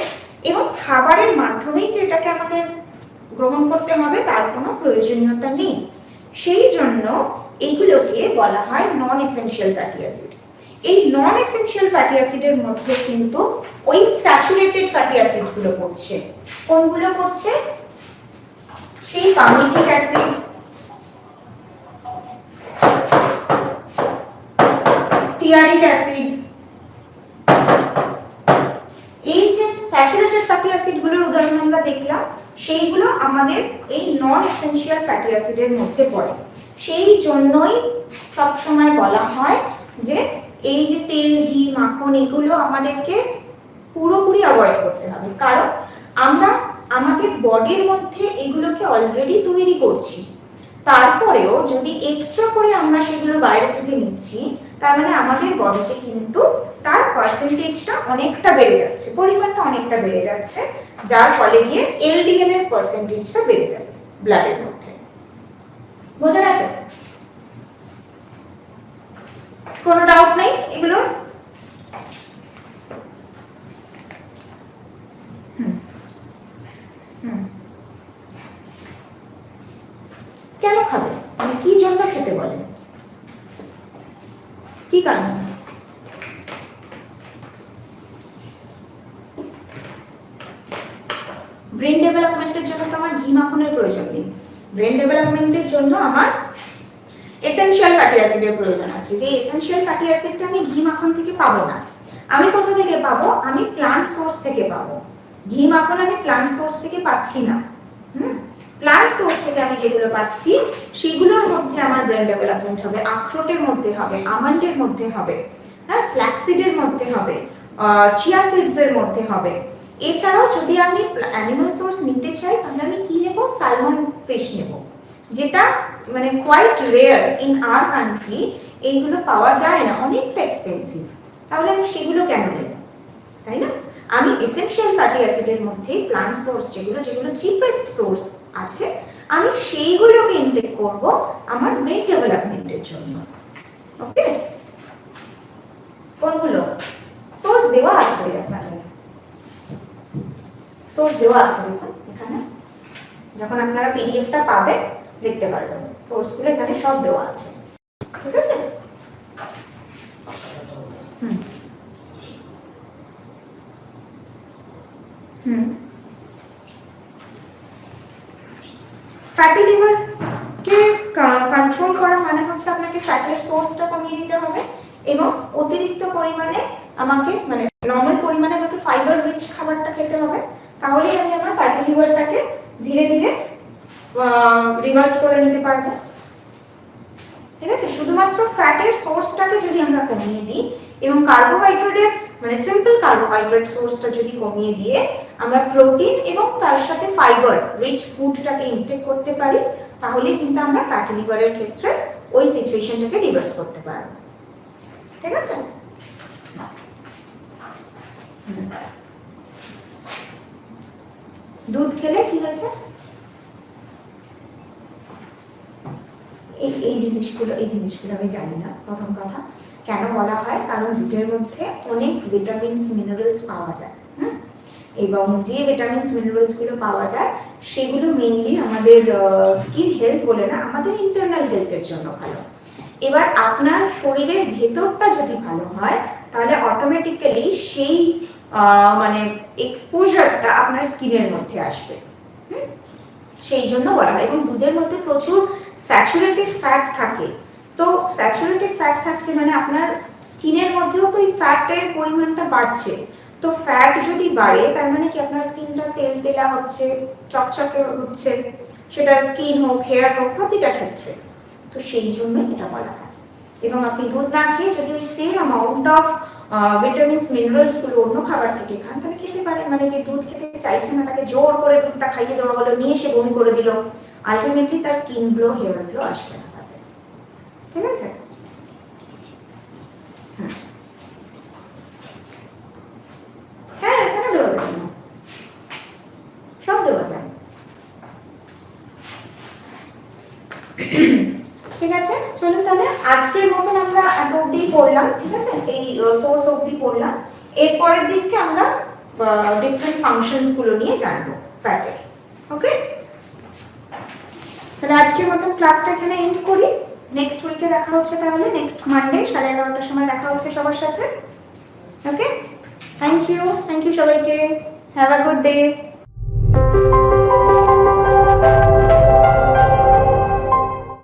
এবং খাবারের মাধ্যমেই যে এটাকে আমাদের গ্রহণ করতে হবে তার কোনো প্রয়োজনীয়তা নেই। সেই জন্য এইগুলোকে বলা হয় নন এসেনশিয়াল ফ্যাটি অ্যাসিড। এই নন এসেনশিয়াল ফ্যাটি অ্যাসিডের মধ্যে কিন্তু ওই স্যাচুরেটেড ফ্যাটি অ্যাসিড গুলো পড়ছে। কোনগুলো পড়ছে? সেই পামিটিক অ্যাসিড, স্টিয়ারিক অ্যাসিড, এই যে স্যাচুরেটেড ফ্যাটি অ্যাসিড গুলোর উদাহরণ আমরা দেখলাম, সেইগুলো আমাদের এই নন এসেনশিয়াল ফ্যাটি অ্যাসিডের মধ্যে পড়ে। সেই জন্যই সব সময় বলা হয় যে এই যে তেল, ঘি, মাখন এগুলো আমাদেরকে পুরোপুরি অ্যাভয়েড করতে হবে, কারণ আমরা আমাদের বডির মধ্যে এগুলোকে অলরেডি তৈরি করছি। তারপরেও যদি এক্সট্রা করে আমরা সেগুলো বাইরে থেকে নিচ্ছি, তার মানে আমাদের বডিতে কিন্তু তার পার্সেন্টেজটা অনেকটা বেড়ে যাচ্ছে, পরিমাণটা অনেকটা বেড়ে যাচ্ছে, যার ফলে গিয়ে এলডিএল এর পার্সেন্টেজটা বেড়ে যাবে ব্লাডের মধ্যে। বোঝা গেছে? কোনো ডাউট নেই এগুলোর? কেন খাবে, মানে কি জন্য খেতে বলে, কি কারণ? ব্রেন ডেভেলপমেন্টের জন্য তো আমার ঘি মাখনের প্রয়োজন নেই, ব্রেন ডেভেলপমেন্টের জন্য আমার এসেনশিয়াল ফ্যাটি অ্যাসিডের প্রয়োজন আছে। যে এসেনশিয়াল ফ্যাটি অ্যাসিডটা আমি ঘি মাখন থেকে পাবো না, আমি কোথা থেকে পাবো? আমি প্লান্ট সোর্স থেকে পাবো। ঘি মাখন আমি প্লান্ট সোর্স থেকে পাচ্ছি না। প্লান্ট সোর্স থেকে আমি যেগুলো পাচ্ছি সেগুলোর মধ্যে আমার ব্রেন ডেভেলপমেন্ট হবে, আখরোটের মধ্যে হবে, আমন্ডের মধ্যে হবে, হ্যাঁ, ফ্ল্যাক্সিডের মধ্যে হবে, চিয়া সিডসের মধ্যে হবে। এছাড়াও যদি আমি অ্যানিমাল সোর্স নিতে চাই তাহলে আমি কি নেব? সালমন ফিশ নেব, যেটা মানে quite rare in our country, এইগুলো পাওয়া যায় না, অনেকটা এক্সপেন্সিভ। তাহলে আমি সেগুলো কেন নেব, তাই না? আমি এসেনশিয়াল ফ্যাটি অ্যাসিডের মধ্যে প্লান্ট সোর্স যেগুলো চিপেস্ট সোর্স আছে, আমি সেইগুলোকে ইনটেক করব আমার ব্রেন ডেভেলপমেন্টের জন্য। ওকে, কোনগুলো সোর্স দেওয়া আছে আপনাদের? সোর্স দেওয়া আছে দেখুন এখানে, যখন আপনারা পিডিএফটা পাবেন দেখতে পারবেন সোর্সগুলো এখানে সব দেওয়া আছে। ঠিক আছে? ফ্যাটি লিভারকে কন্ট্রোল করা মানে হচ্ছে আপনাকে ফ্যাটের সোর্সটা কমিয়ে দিতে হবে এবং অতিরিক্ত পরিমাণে আমাকে, মানে নর্মাল পরিমাণে আমাকে ফাইবার রিচ খাবারটা খেতে হবে, তাহলেই আমি আমার ফ্যাটি লিভারটাকে ধীরে ধীরে রিভার্স করে নিতে পারবো। ঠিক আছে, শুধুমাত্র ফ্যাটের সোর্সটাকে যদি আমরা কমিয়ে দিই এবং কার্বোহাইড্রেটের মানে সিম্পল কার্বোহাইড্রেট সোর্সটা যদি কমিয়ে দিয়ে আমরা প্রোটিন এবং তার সাথে ফাইবার রিচ ফুডটাকে ইনটেক করতে পারি, তাহলে কিন্তু আমরা ফ্যাটি লিভারের ক্ষেত্রে ওই সিচুয়েশনটাকে রিভার্স করতে পারবো। ঠিক আছে? দুধ খেলে কি আছে? এই জিনিসগুলো আমি জানি না, প্রথম কথা। কেন বলা হয়? কারণ দুধের মধ্যে অনেক ভিটামিনস মিনারেলস পাওয়া যায়, এবং যে ভিটামিনস মিনারেলস গুলো পাওয়া যায় সেগুলো মেইনলি আমাদের স্কিন হেলথ বলে না, আমাদের ইন্টারনাল হেলথের জন্য ভালো। এবার আপনার শরীরের ভেতরটা যদি ভালো হয় তাহলে অটোমেটিক্যালি সেই মানে এক্সপোজারটা আপনার স্কিনের মধ্যে আসবে। সেই জন্য বলা হয়। এবং দুধের মধ্যে প্রচুর স্যাচুরেটেড ফ্যাট থাকে, তো স্যাচুরেটেড ফ্যাট থাকছে মানে আপনার স্কিনের মধ্যেও তো এই ফ্যাটের পরিমাণটা বাড়ছে। তো ফ্যাট যদি বাড়ে তার মানে কি আপনার স্কিনটা তেলতেলা হচ্ছে, চকচকে হচ্ছে, সেটা স্কিন হোক, হেয়ার হোক, প্রতিটা ক্ষেত্রে। তো সেই জন্যই এটা বলা হয়। এবং আপনি দুধ না খেয়ে যদি ওই same amount of vitamins minerals গুলো অন্য খাবার থেকে খান তাহলে খেতে পারেন। মানে যে দুধ খেতে চাইছে না তাকে জোর করে দুধটা খাইয়ে দেওয়া হলো, নিয়ে সে বমি করে দিল, আলটিমেটলি তার স্কিন গ্লো, হেয়ার গ্লো আসবে না তাতে। ঠিক আছে? হ্যাঁ, এখানে দেওয়া যাবে না, সব দেওয়া যায়। ঠিক আছে, চলুন তাহলে আজকের মতন আমরা এত অবধি পড়লাম। ঠিক আছে, এই সোর্স অবধি পড়লাম। এরপরের দিনকে আমরা ডিফারেন্ট ফাংশনস গুলো নিয়ে জানবো ফ্যাটের। ওকে, তাহলে আজকের মতন ক্লাসটা এখানে এন্ড করি। নেক্সট উইকে দেখা হচ্ছে, তাহলে নেক্সট মানডে 11:30টার সময় দেখা হচ্ছে সবার সাথে। ওকে, থ্যাংক ইউ সবাইকে। Have a good day.